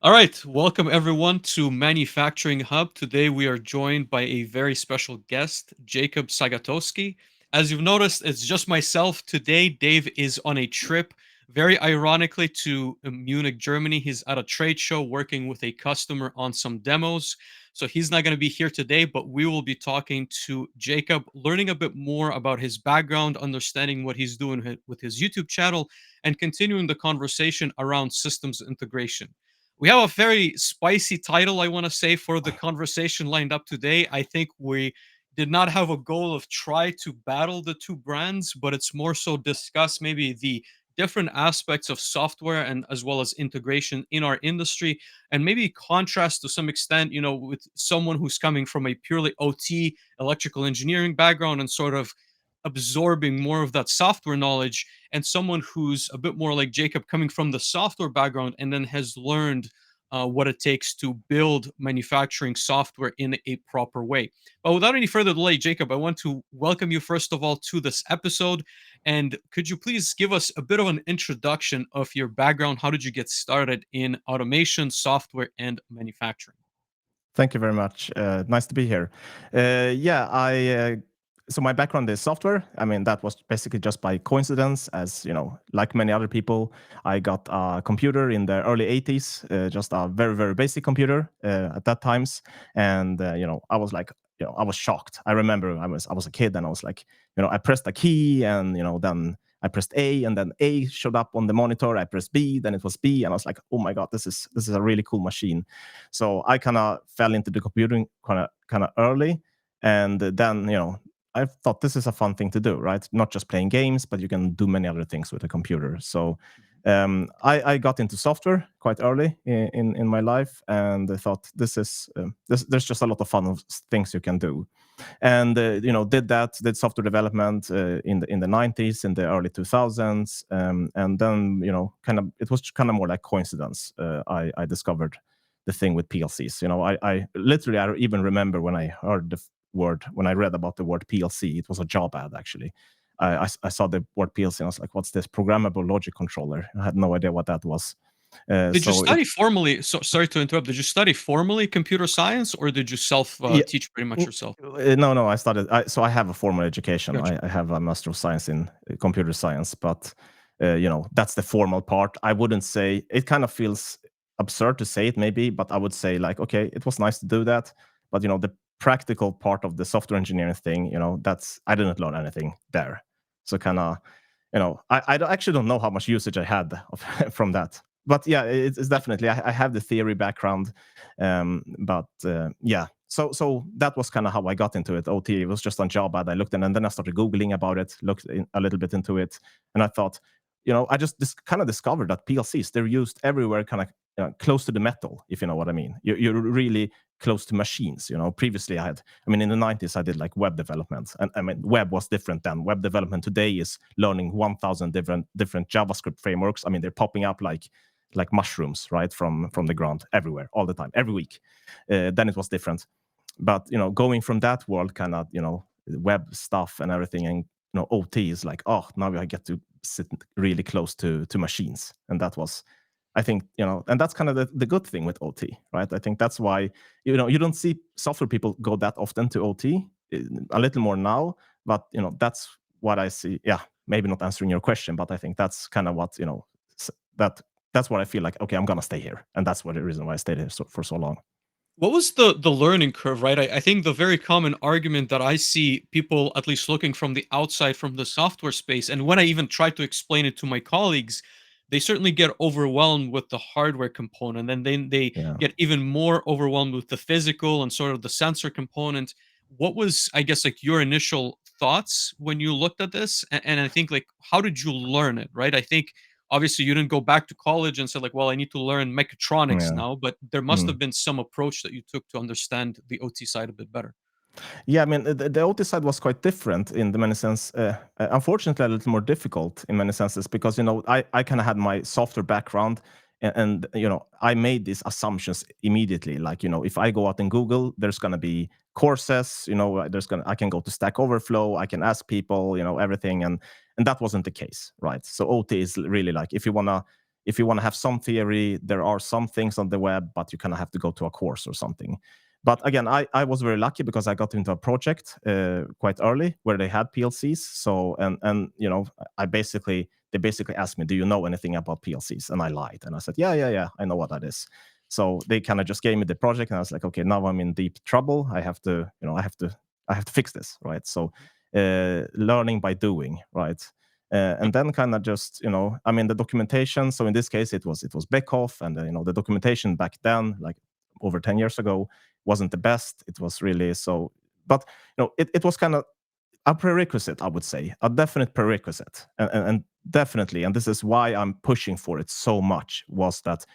All right, welcome everyone to Manufacturing Hub. Today we are joined by a very special guest, Jacob Sagatowski. As you've noticed, it's just myself today. Dave is on a trip, very ironically, to Munich, Germany. He's at a trade show working with a customer on some demos. So he's not going to be here today, but we will be talking to Jacob, learning a bit more about his background, understanding what he's doing with his YouTube channel, and continuing the conversation around systems integration. We have a very spicy title, I want to say, for the conversation lined up today. I think we did not have a goal of try to battle the two brands, but it's more so discuss maybe the different aspects of software and as well as integration in our industry, and maybe contrast to some extent, with someone who's coming from a purely OT electrical engineering background and sort of absorbing more of that software knowledge, and someone who's a bit more like Jacob, coming from the software background and then has learned what it takes to build manufacturing software in a proper way. But without any further delay, Jacob, I want to welcome you first of all to this episode. And could you please give us a bit of an introduction of your background? How did you get started in automation, software, and manufacturing? Thank you very much. Nice to be here. Yeah, I so my background is software. I mean, that was basically just by coincidence, as you know, like many other people, I got a computer in the early '80s, just a very basic computer at that times, and I was like, I was shocked. I remember I was a kid, and I was like, I pressed a key, and then I pressed A, and then A showed up on the monitor. I pressed B, then it was B, and I was like, oh my god, this is a really cool machine. So I kind of fell into the computing kind of early, and then I thought this is a fun thing to do, right? Not just playing games, but you can do many other things with a computer. So I got into software quite early in my life, and I thought there's just a lot of fun things you can do, and did software development in the 90s, in the early 2000s, and then it was kind of more like coincidence. I discovered the thing with PLCs. I literally, I even remember when I heard the word, when I read about the word PLC. It was a job ad, actually. I saw the word PLC and I was like, what's this? Programmable logic controller. I had no idea what that was. Did you So it study formally? So sorry to interrupt. Did you study formally computer science, or did you self Yeah. teach pretty much yourself? No, I studied. So I have a formal education. Gotcha. I have a Master of Science in Computer Science, but that's the formal part. I wouldn't say it. Kind of feels absurd to say it, maybe, but I would say like, okay, it was nice to do that, but the practical part of the software engineering thing, that's I didn't learn anything there. So kind of, actually don't know how much usage I had from that. But yeah, it's definitely I have the theory background, but yeah, so that was kind of how I got into it. OT, it was just on job ad. I looked in, and then I started googling about it, looked a little bit into it, and I thought, I just kind of discovered that PLCs, they're used everywhere, kind of close to the metal, if you know what I mean. You're really close to machines. Previously I mean, in the 90s, I did like web development, and I mean, web was different then. Web development today is learning 1,000 different JavaScript frameworks. I mean, they're popping up like mushrooms, right, from the ground, everywhere, all the time, every week. Then it was different, but going from that world, kind of web stuff and everything, and OT is like, oh, now I get to sit really close to machines, and that was, I think, and that's kind of the good thing with OT, right? I think that's why you don't see software people go that often to OT, a little more now, but that's what I see. Yeah, maybe not answering your question, but I think that's kind of what that that's what I feel like. Okay, I'm gonna stay here, and that's what the reason why I stayed here for so long. What was the learning curve, right? I think the very common argument that I see people at least looking from the outside from the software space, and when I even try to explain it to my colleagues, they certainly get overwhelmed with the hardware component, and then they Yeah. get even more overwhelmed with the physical and sort of the sensor component. What was, I guess, like your initial thoughts when you looked at this? And I think, like, how did you learn it, right? I think obviously you didn't go back to college and said like, well, I need to learn mechatronics Yeah. now, but there must Mm. have been some approach that you took to understand the OT side a bit better. Yeah, I mean, the OT side was quite different in the many sense. Unfortunately, a little more difficult in many senses, because I kind of had my software background, and I made these assumptions immediately. Like if I go out and Google, there's gonna be courses. I can go to Stack Overflow. I can ask people. Everything, and that wasn't the case, right? So OT is really like, if you wanna. if you want to have some theory, there are some things on the web, but you kind of have to go to a course or something. But again, I was very lucky because I got into a project quite early where they had PLCs. So and I basically they basically asked me, "Do you know anything about PLCs?" And I lied, and I said, "Yeah, I know what that is." So they kind of just gave me the project, and I was like, "Okay, now I'm in deep trouble. I have to, I have to fix this, right?" So learning by doing, right? And then kind of just I mean the documentation. So in this case, it was Beckhoff, and the documentation back then, like over 10 years ago, wasn't the best. It was really so, but it was kind of a prerequisite, I would say, a definite prerequisite, and definitely, and this is why I'm pushing for it so much, was that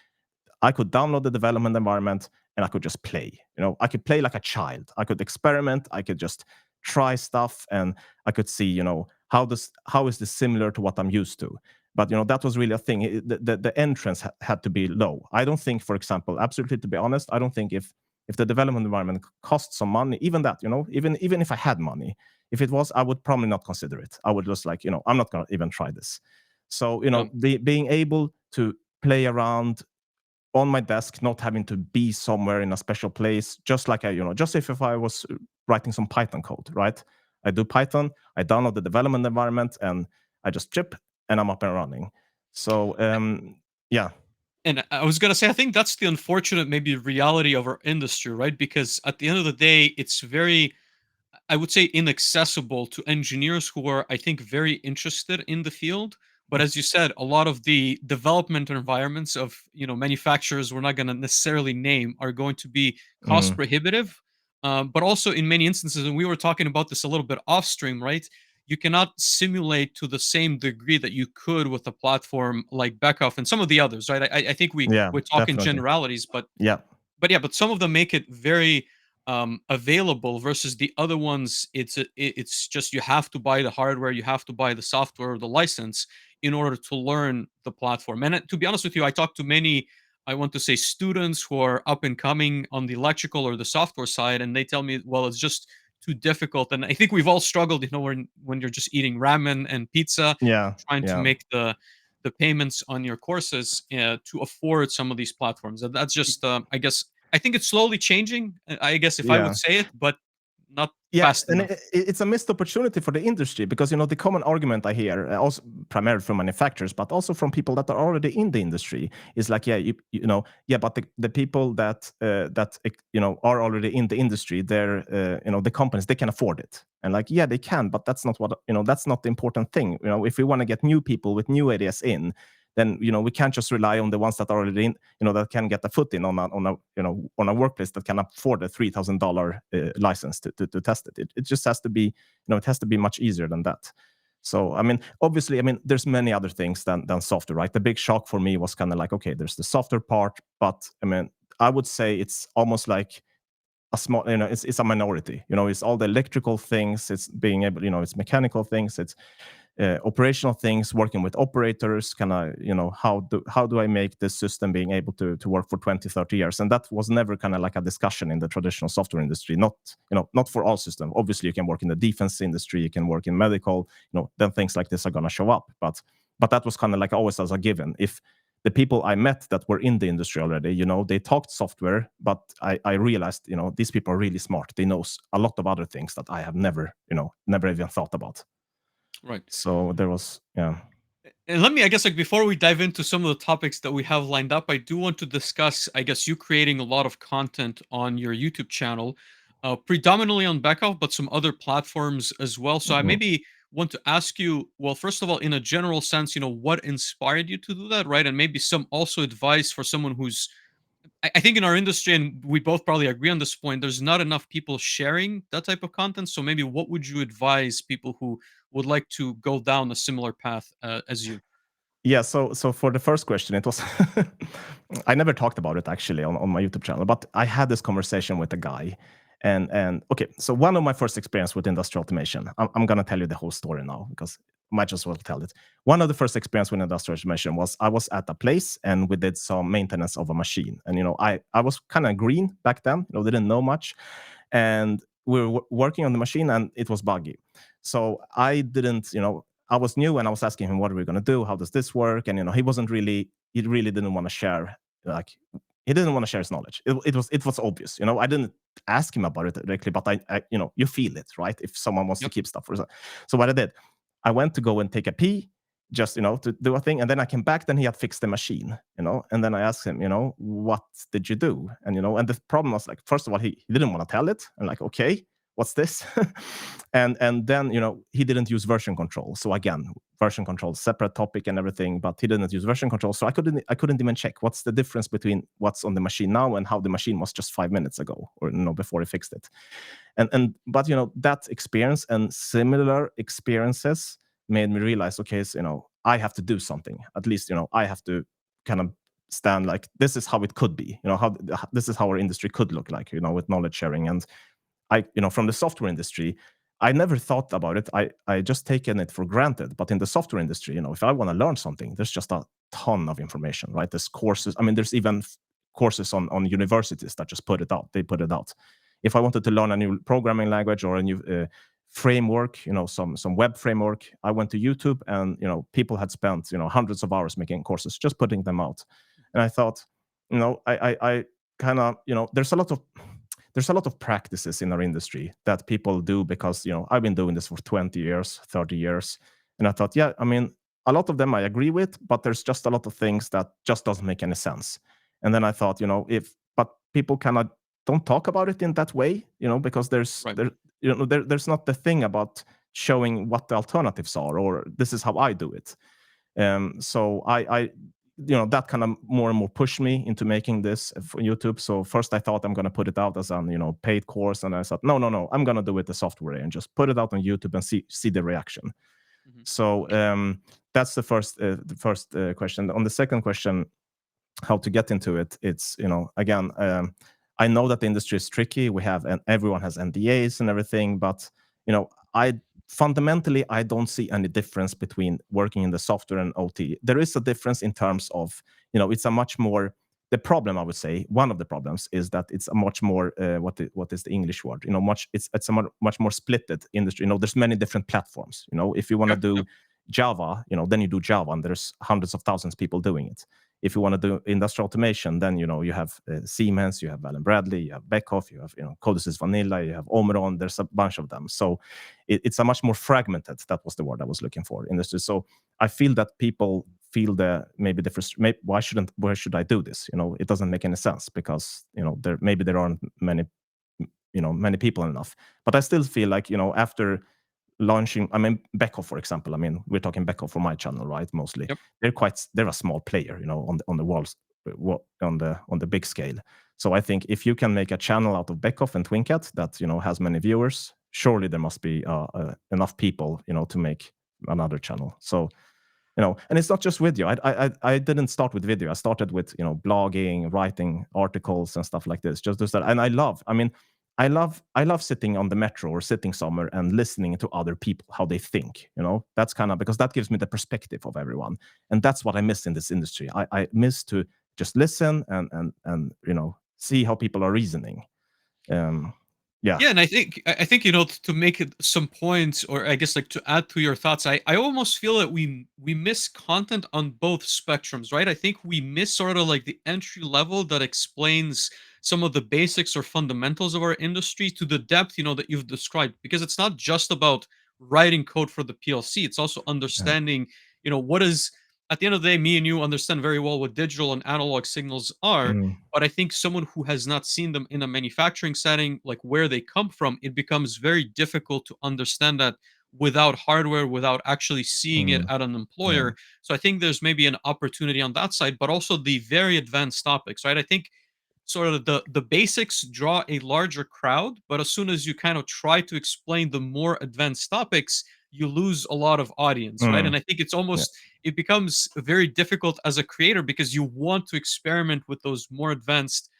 I could download the development environment and I could just play. I could play like a child. I could experiment. I could just try stuff, and I could see, how is this similar to what I'm used to. But that was really a thing. The entrance had to be low. I don't think, for example, absolutely, to be honest, I don't think if the development environment costs some money, even that, even if I had money, if it was, I would probably not consider it. I would just like, I'm not going to even try this. So Yeah. being able to play around on my desk, not having to be somewhere in a special place, just like just if I was writing some Python code, right? I do Python, I download the development environment, and I just chip, and I'm up and running. So yeah. And I was gonna say, I think that's the unfortunate maybe reality of our industry, right? Because at the end of the day, it's very, I would say, inaccessible to engineers who are, I think, very interested in the field. But as you said, a lot of the development environments of manufacturers we're not going to necessarily name are going to be cost Mm, prohibitive. But also in many instances, and we were talking about this a little bit off stream, right? You cannot simulate to the same degree that you could with a platform like Beckhoff and some of the others, right? I think yeah, we talk in definitely. generalities, but Yeah, yeah, but some of them make it very available versus the other ones. It's just you have to buy the hardware, you have to buy the software or the license in order to learn the platform. And to be honest with you, I talked to many, I want to say, students who are up and coming on the electrical or the software side, and they tell me, well, it's just too difficult. And I think we've all struggled, when you're just eating ramen and pizza, yeah, trying to yeah, make the payments on your courses to afford some of these platforms. And that's just, I guess, I think it's slowly changing, I guess, if I would yeah. say it, but not Yeah, fast and enough. it's a missed opportunity for the industry, because the common argument I hear, also primarily from manufacturers, but also from people that are already in the industry, is like, yeah, yeah, but the people that are already in the industry, they're the companies, they can afford it, and like, yeah, they can, but that's not that's not the important thing. If we want to get new people with new ideas in, then we can't just rely on the ones that are already in, that can get a foot in on a workplace that can afford a $3,000 license to test it. It just has to be, it has to be much easier than that. So I mean, obviously, I mean, there's many other things than software, right? The big shock for me was kind of like, okay, there's the software part, but I mean, I would say it's almost like a small, it's a minority. It's all the electrical things, it's being able, it's mechanical things, it's operational things, working with operators, kind of, how do I make this system being able to work for 20, 30 years? And that was never kind of like a discussion in the traditional software industry. Not for all systems. Obviously, you can work in the defense industry, you can work in medical, then things like this are going to show up. But that was kind of like always as a given. If the people I met that were in the industry already, they talked software, but I realized, these people are really smart. They know a lot of other things that I have never even thought about. Right. So there was, yeah. And let me, I guess, like before we dive into some of the topics that we have lined up, I do want to discuss, I guess, you creating a lot of content on your YouTube channel, predominantly on Beckhoff, but some other platforms as well. So I Mhm. maybe want to ask you, well, first of all, in a general sense, what inspired you to do that, right? And maybe some also advice for someone who's, I think in our industry, and we both probably agree on this point, there's not enough people sharing that type of content. So maybe what would you advise people who would like to go down a similar path as you? Yeah, so for the first question, it was I never talked about it actually on my YouTube channel, but I had this conversation with a guy, and okay, so one of my first experience with industrial automation, I'm gonna tell you the whole story now because I might as well tell it. One of the first experience with industrial automation was I was at a place and we did some maintenance of a machine, and I was kind of green back then, didn't know much, and we were working on the machine and it was buggy. So I didn't, I was new, and I was asking him, what are we going to do? How does this work? And he really didn't want to share, like, he didn't want to share his knowledge. It was obvious. I didn't ask him about it directly, but you feel it, right? If someone wants to Yep. keep stuff for. So what I did, I went to go and take a pee, just to do a thing, and then I came back. Then he had fixed the machine, and then I asked him, what did you do? And the problem was, like, first of all, he didn't want to tell it. I'm like, okay, what's this? And then he didn't use version control. So again, version control, separate topic and everything, but he didn't use version control. So I couldn't even check what's the difference between what's on the machine now and how the machine was just 5 minutes ago, or before he fixed it. But that experience and similar experiences made me realize, okay, so, I have to do something. At least I have to kind of stand, like, this is how it could be, how this is how our industry could look like, with knowledge sharing. And from the software industry, I never thought about it. I just taken it for granted. But in the software industry, if I want to learn something, there's just a ton of information, right? There's courses. I mean, there's even courses on universities that just put it out. They put it out. If I wanted to learn a new programming language or a new framework, some web framework, I went to YouTube, and people had spent hundreds of hours making courses, just putting them out. And I thought, I kind of, there's a lot of practices in our industry that people do because I've been doing this for 20 years, 30 years. And I thought, yeah, I mean, a lot of them I agree with, but there's just a lot of things that just doesn't make any sense. And then I thought, if but people cannot don't talk about it in that way, because Right. there's not the thing about showing what the alternatives are, or this is how I do it. So I that kind of more and more pushed me into making this for YouTube. So first I thought I'm going to put it out as an paid course, and I thought, no, I'm going to do it the software way and just put it out on YouTube and see the reaction. Mhm. So that's the first question. On the second question, how to get into it, it's again, I know that the industry is tricky. We have, and everyone has NDAs and everything, but I fundamentally, I don't see any difference between working in the software and OT. There is a difference in terms of it's a much more, the problem, I would say, one of the problems is that it's a much more what is the English word, much it's a much more splitted industry. There's many different platforms. If you want to Yep. Yep. do Java, then you do Java, and there's hundreds of thousands of people doing it. If you want to do industrial automation, then you have Siemens, you have Allen Bradley, you have Beckhoff, you have Codesys Vanilla, you have Omron. There's a bunch of them. So it's a much more fragmented. That was the word I was looking for, industry. So I feel that people feel maybe the why should I do this? It doesn't make any sense because there aren't many people enough. But I still feel like after launching, I mean, Beckhoff, for example, I mean, we're talking Beckhoff for my channel, right? Mostly, Yep. they're a small player, on the walls, on the big scale. So I think if you can make a channel out of Beckhoff and Twincat that has many viewers, surely there must be enough people, to make another channel. So and it's not just video. I didn't start with video. I started with blogging, writing articles and stuff like this. Just that, and I mean, I love sitting on the metro or sitting somewhere and listening to other people, how they think. That's kind of, because that gives me the perspective of everyone, and that's what I miss in this industry. I miss to just listen and see how people are reasoning. Um, yeah. Yeah, and I think to make some points, or I guess like to add to your thoughts, I almost feel that we miss content on both spectrums, right? I think we miss sort of like the entry level that explains some of the basics or fundamentals of our industry to the depth, that you've described, because it's not just about writing code for the PLC. It's also Yeah. understanding, what is, at the end of the day, me and you understand very well what digital and analog signals are, Mm, but I think someone who has not seen them in a manufacturing setting, like where they come from, it becomes very difficult to understand that without hardware, without actually seeing it mm, at an yeah. employer. So I think there's maybe an opportunity on that side, but also the very advanced topics, right? I think sort of the basics draw a larger crowd, but as soon as you kind of try to explain the more advanced topics, you lose a lot of audience, right? And Mm, I think it's yeah. almost, it becomes very difficult as a creator because you want to experiment with those more advanced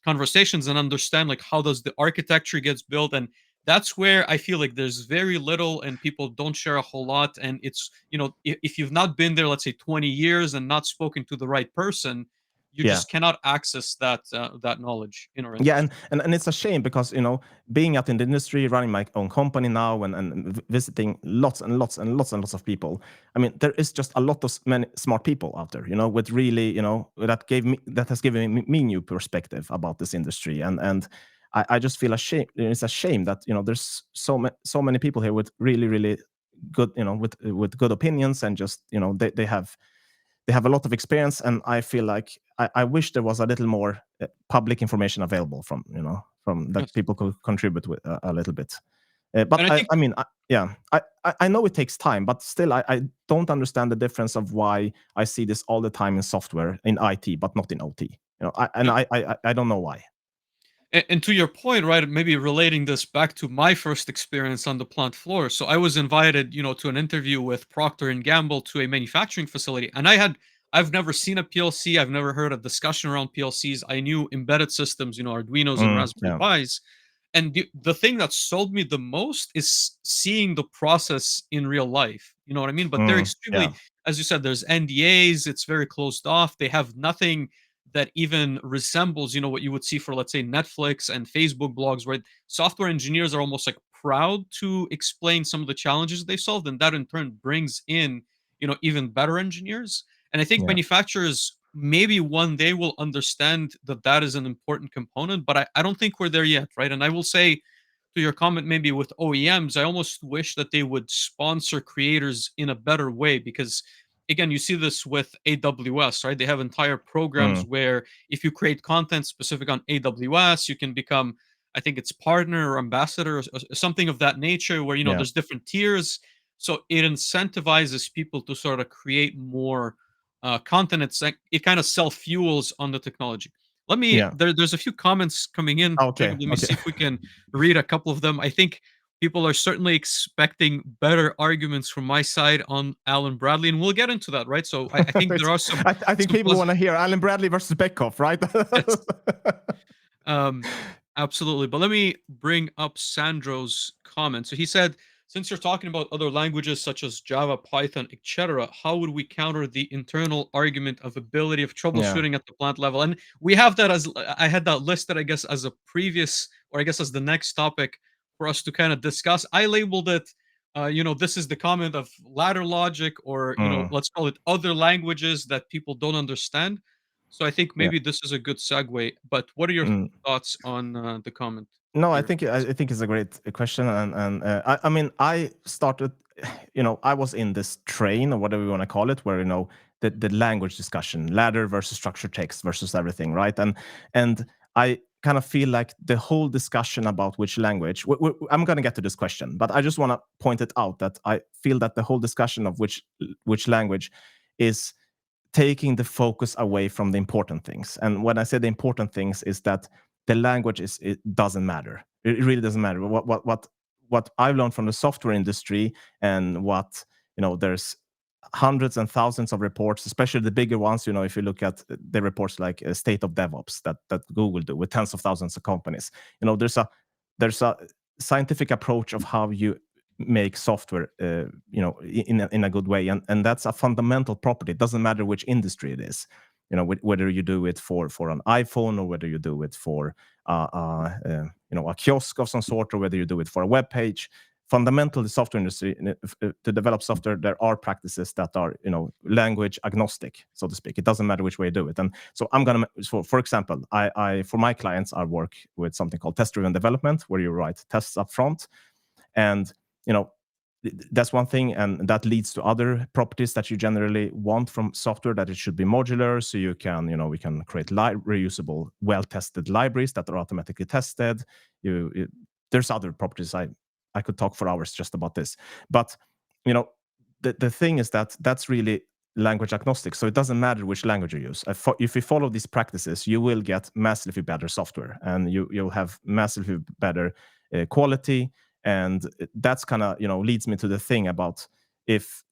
conversations and understand like how does the architecture gets built. And that's where I feel like there's very little and people don't share a whole lot. And it's, if you've not been there, let's say 20 years and not spoken to the right person, you Yeah. just cannot access that knowledge in our Yeah, industry. and it's a shame because being out in the industry, running my own company now, and visiting lots and lots and lots and lots of people. I mean, there is just a lot of many smart people out there, with really, that has given me new perspective about this industry, and I just feel ashamed. It's a shame that there's so many people here with really really good, with good opinions, and just they have a lot of experience, and I feel like I wish there was a little more public information available from that Yes, people could contribute with a little bit. and But I think I mean, yeah, I know it takes time, but still, I don't understand the difference of why I see this all the time in software, in IT, but not in OT. yeah. I don't know why. And to your point, right, maybe relating this back to my first experience on the plant floor. So I was invited, to an interview with Procter and Gamble to a manufacturing facility, and I've never seen a PLC. I've never heard a discussion around PLCs. I knew embedded systems, Arduinos and Raspberry Yeah. Pis. And the thing that sold me the most is seeing the process in real life. You know what I mean? But they're Yeah. extremely, as you said, there's NDAs, it's very closed off. They have nothing that even resembles, what you would see for, let's say, Netflix and Facebook blogs, right? Software engineers are almost like proud to explain some of the challenges they solved, and that in turn brings in, even better engineers. And I think Yeah. manufacturers maybe one day will understand that that is an important component, but I don't think we're there yet, right? And I will say to your comment, maybe with OEMs, I almost wish that they would sponsor creators in a better way because, again, you see this with AWS, right? They have entire programs Mm. where if you create content specific on AWS, you can become, I think it's partner or ambassador or something of that nature, where Yeah. there's different tiers. So it incentivizes people to sort of create more content. It kind of self fuels on the technology. Yeah. There's a few comments coming in, Okay. Jacob. Let me Okay. see if we can read a couple of them. I think people are certainly expecting better arguments from my side on Alan Bradley, and we'll get into that, right? So I think there It's, are some I think some people plus. want to hear Alan Bradley versus Beckhoff, right? Yes. Um, absolutely. But let me bring up Sandro's comment. So he said, since you're talking about other languages such as Java, Python, etc., how would we counter the internal argument of ability of Yeah. troubleshooting at the plant level? And we have that as I had that listed, I guess, as a previous, or I guess as the next topic for us to kind of discuss. I labeled it, this is the comment of ladder logic, or Mm. let's call it other languages that people don't understand. So I think Yeah. maybe this is a good segue. But what are your Mm. thoughts on the comment No, I here? think I think it's a great question, and I mean, I started, I was in this train or whatever you want to call it, where the language discussion, ladder versus structured text versus everything, right? And I kind of feel like the whole discussion about which language. I'm going to get to this question, but I just want to point it out that I feel that the whole discussion of which language is taking the focus away from the important things. And when I say the important things is that the language it doesn't matter. It really doesn't matter. What I've learned from the software industry, and what there's hundreds and thousands of reports, especially the bigger ones. If you look at the reports like State of DevOps that Google do with tens of thousands of companies, there's a scientific approach of how you make software, in a good way, and that's a fundamental property. It doesn't matter which industry it is, whether you do it for an iPhone, or whether you do it for a kiosk of some sort, or whether you do it for a web page. Fundamentally, the software industry, to develop software, there are practices that are language agnostic, so to speak. It doesn't matter which way you do it. And so for example, I for my clients, I work with something called test-driven development, where you write tests up front. And you know that's one thing, and that leads to other properties that you generally want from software, that it should be modular, so you can we can create reusable, well-tested libraries that are automatically tested. There's other properties. I could talk for hours just about this, but you know the thing is that that's really language agnostic, so it doesn't matter which language you use. If you follow these practices, you will get massively better software, and you'll have massively better quality. And that's kind of leads me to the thing about, if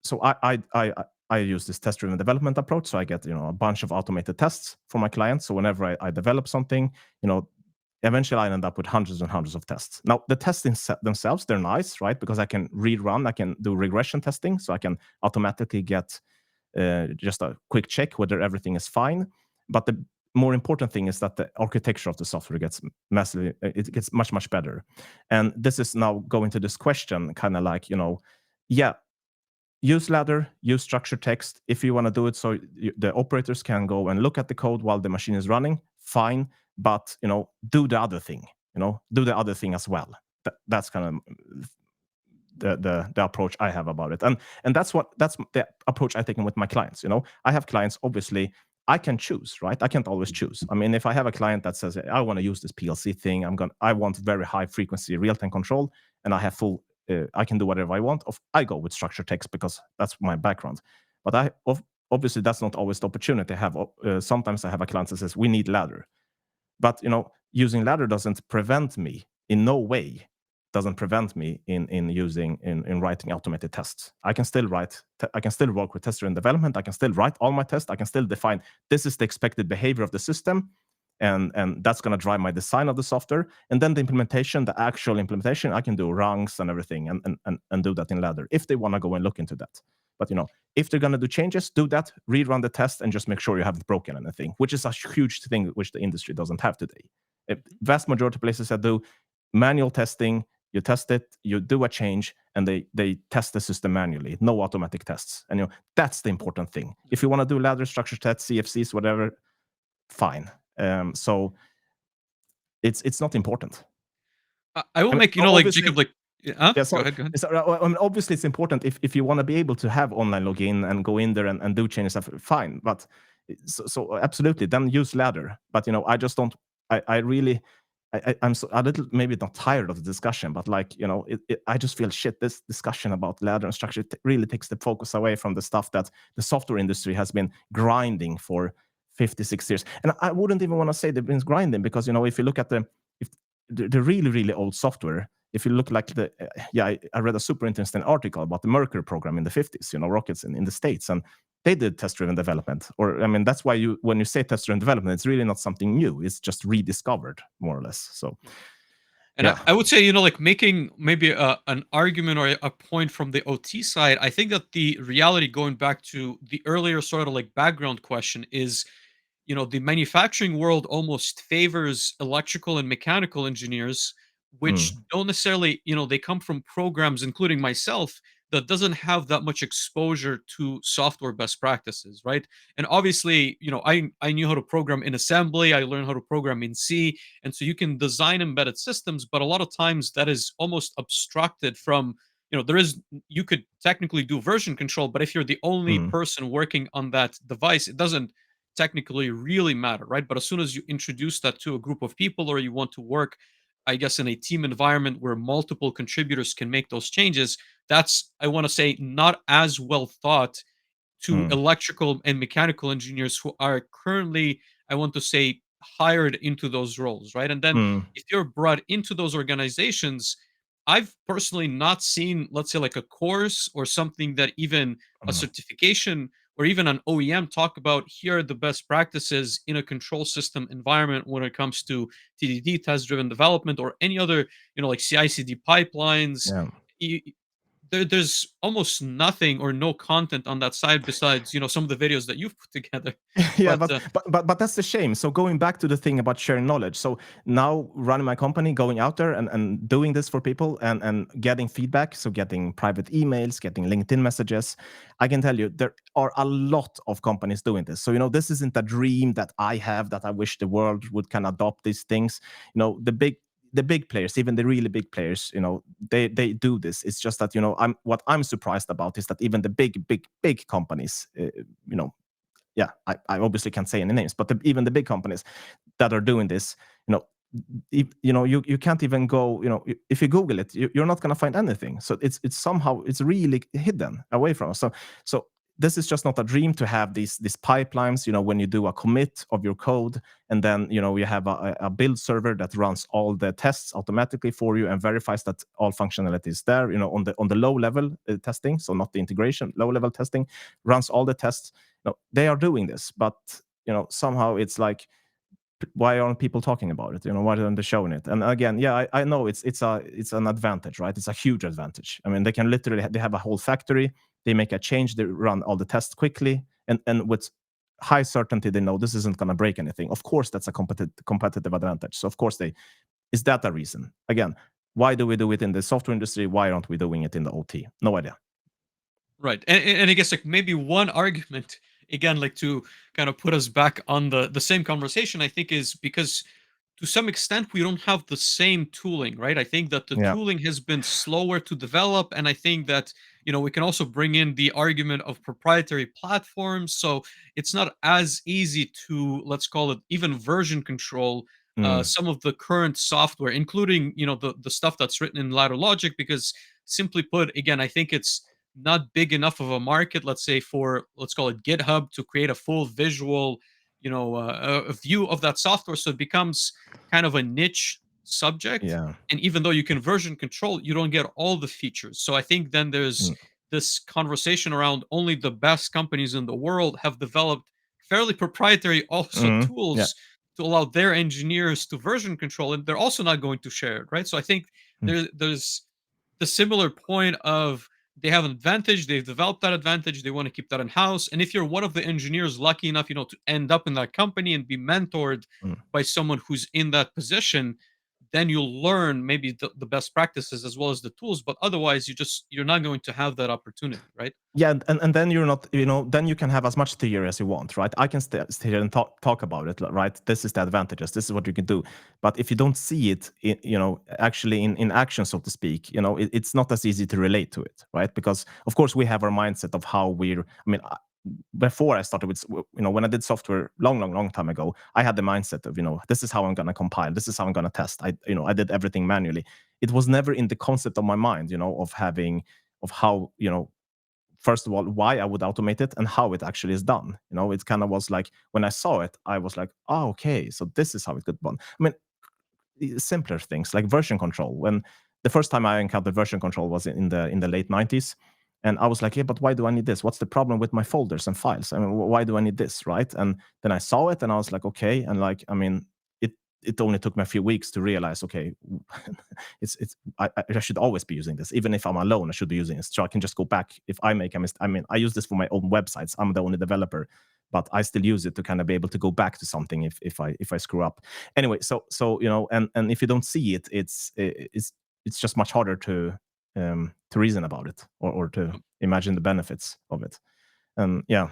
so I use this test driven development approach, so I get a bunch of automated tests for my clients. So whenever I develop something, eventually I end up with hundreds and hundreds of tests. Now the tests themselves, they're nice, right? Because I can rerun, I can do regression testing, so I can automatically get just a quick check whether everything is fine. But the more important thing is that the architecture of the software gets massively, it gets much better. And this is now going to this question, kind of like, yeah, use ladder, use structured text if you want to do it, so the operators can go and look at the code while the machine is running, fine. But do the other thing, do the other thing as well. That's kind of the approach I have about it. And that's the approach I take with my clients. I have clients, obviously I can choose, right? I can't always choose. I mean, if I have a client that says, I want to use this PLC thing, I want very high frequency real-time control, and I have full, I can do whatever I want. I go with structured text because that's my background. But obviously that's not always the opportunity I have. Sometimes I have a client that says, we need ladder. But using ladder doesn't prevent me, in no way doesn't prevent me in writing automated tests. I can still work with tester in development. I can still write all my tests. I can still define, this is the expected behavior of the system, and that's going to drive my design of the software. And then the implementation, the actual implementation, I can do rungs and everything, and do that in ladder if they want to go and look into that. But if they're going to do changes, do that, rerun the test, and just make sure you haven't broken anything, which is a huge thing which the industry doesn't have today. Vast majority of places that do manual testing, you test it, you do a change, and they test the system manually, no automatic tests. And that's the important thing. If you want to do ladder, structure tests, CFCs, whatever, fine. So it's not important. I will I mean, make, like obviously, Jacob, like, huh? yeah, Go sorry. ahead, go ahead. I mean, obviously, it's important if you want to be able to have online login and go in there and do changes, stuff, fine. But so absolutely, then use ladder. But I just don't. I really, I'm a little, maybe not tired of the discussion, but like I just feel shit. This discussion about ladder and structure really takes the focus away from the stuff that the software industry has been grinding for 56 years. And I wouldn't even want to say they've been grinding, because if you look at the really old software, if you look like I read a super interesting article about the Mercury program in the 50s, rockets in the States, and they did test-driven development. Or, I mean, that's why when you say test-driven development, it's really not something new. It's just rediscovered, more or less. So, And yeah. I would say, like making maybe an argument or a point from the OT side, I think that the reality, going back to the earlier sort of like background question, is the manufacturing world almost favors electrical and mechanical engineers, which Mm, don't necessarily, they come from programs, including myself, that doesn't have that much exposure to software best practices, right? And obviously, I knew how to program in assembly, I learned how to program in C, and so you can design embedded systems, but a lot of times that is almost abstracted from, there is, you could technically do version control, but if you're the only mm, person working on that device, it doesn't technically really matter, right? But as soon as you introduce that to a group of people, or you want to work, I guess, in a team environment where multiple contributors can make those changes, that's, I want to say, not as well thought to mm, electrical and mechanical engineers who are currently, I want to say, hired into those roles, right? And then mm, if you're brought into those organizations, I've personally not seen, let's say, like a course or something, that even a mm. certification or even an OEM talk about, here are the best practices in a control system environment when it comes to TDD, test driven development, or any other, like CI/CD pipelines. Yeah. There's almost nothing or no content on that side besides, some of the videos that you've put together. Yeah, But but that's the shame. So going back to the thing about sharing knowledge. So now running my company, going out there and doing this for people, and getting feedback. So getting private emails, getting LinkedIn messages. I can tell you there are a lot of companies doing this. So this isn't a dream that I have, that I wish the world would kind of adopt these things. The big players, even the really big players, they do this. It's just that I'm surprised about is that even the big companies, yeah, I obviously can't say any names, but even the big companies that are doing this, you can't even go, if you Google it, you're not going to find anything. So it's somehow, it's really hidden away from us. So this is just not a dream to have these pipelines, when you do a commit of your code, and then you have a build server that runs all the tests automatically for you and verifies that all functionality is there, on the low level testing, so not the integration, low level testing, runs all the tests. They are doing this, but somehow it's like, why aren't people talking about it? Why aren't they showing it? And again, yeah, I know it's an advantage, right? It's a huge advantage. I mean, they can literally, they have a whole factory, they make a change, they run all the tests quickly, and with high certainty they know this isn't going to break anything. Of course, that's a competitive advantage. So of course they is that a reason? Again, why do we do it in the software industry? Why aren't we doing it in the OT? No idea. Right. And I guess like maybe one argument again, like to kind of put us back on the same conversation, I think is because to some extent we don't have the same tooling, right? I think that the Yeah. tooling has been slower to develop, and I think that we can also bring in the argument of proprietary platforms. So it's not as easy to, let's call it, even version control Mm, some of the current software, including the stuff that's written in ladder logic, because simply put, again, I think it's not big enough of a market, let's say, for, let's call it, GitHub to create a full visual a view of that software. So it becomes kind of a niche subject. yeah. And even though you can version control, you don't get all the features. So I think then there's Mm, this conversation around only the best companies in the world have developed fairly proprietary also yeah. tools to allow their engineers to version control, and they're also not going to share it, right? So I think Mm, there's the similar point of they have an advantage, they've developed that advantage, they want to keep that in house. And if you're one of the engineers lucky enough, to end up in that company and be mentored mm. by someone who's in that position, then you'll learn maybe the best practices as well as the tools. But otherwise, you're not going to have that opportunity, right? Yeah, and then you're not, then you can have as much theory as you want, right? I can stay here and talk about it, right? This is the advantages. This is what you can do. But if you don't see it, actually in action, so to speak, it's not as easy to relate to it, right? Because of course we have our mindset of how we're. I mean, before I started with, when I did software long, long, long time ago, I had the mindset of, this is how I'm going to compile, this is how I'm going to test. I did everything manually. It was never in the concept of my mind, of having of how first of all why I would automate it and how it actually is done. It kind of was like when I saw it, I was like, oh, okay, so this is how it could be done. I mean, simpler things like version control. When the first time I encountered version control was in the late 90s, and I was like, yeah, but why do I need this? What's the problem with my folders and files? I mean, why do I need this, right? And then I saw it and I was like, okay, and like, I mean, it only took me a few weeks to realize, okay, I should always be using this. Even if I'm alone, I should be using this. So I can just go back if I make a mistake. I mean, I use this for my own websites. I'm the only developer, but I still use it to kind of be able to go back to something if I screw up. Anyway, so and if you don't see it, it's just much harder to reason about it, or to imagine the benefits of it. And yeah.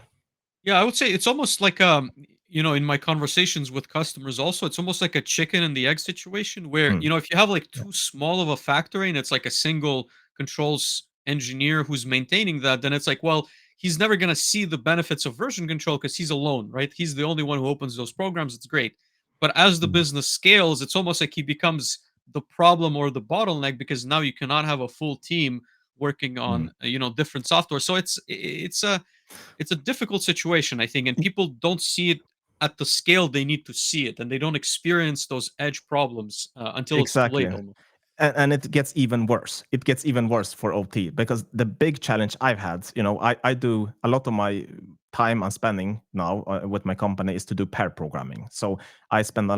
Yeah, I would say it's almost like in my conversations with customers also, it's almost like a chicken and the egg situation where, Mm, if you have like yeah. too small of a factory and it's like a single controls engineer who's maintaining that, then it's like, well, he's never going to see the benefits of version control because he's alone, right? He's the only one who opens those programs. It's great. But as the Mm, business scales, it's almost like he becomes the problem or the bottleneck because now you cannot have a full team working mm. on, different software. So it's a difficult situation, I think, and people don't see it at the scale they need to see it, and they don't experience those edge problems until it's too Exactly. late, almost. And it gets even worse. It gets even worse for OT because the big challenge I've had, I do a lot of my time I'm spending now with my company is to do pair programming. So I spend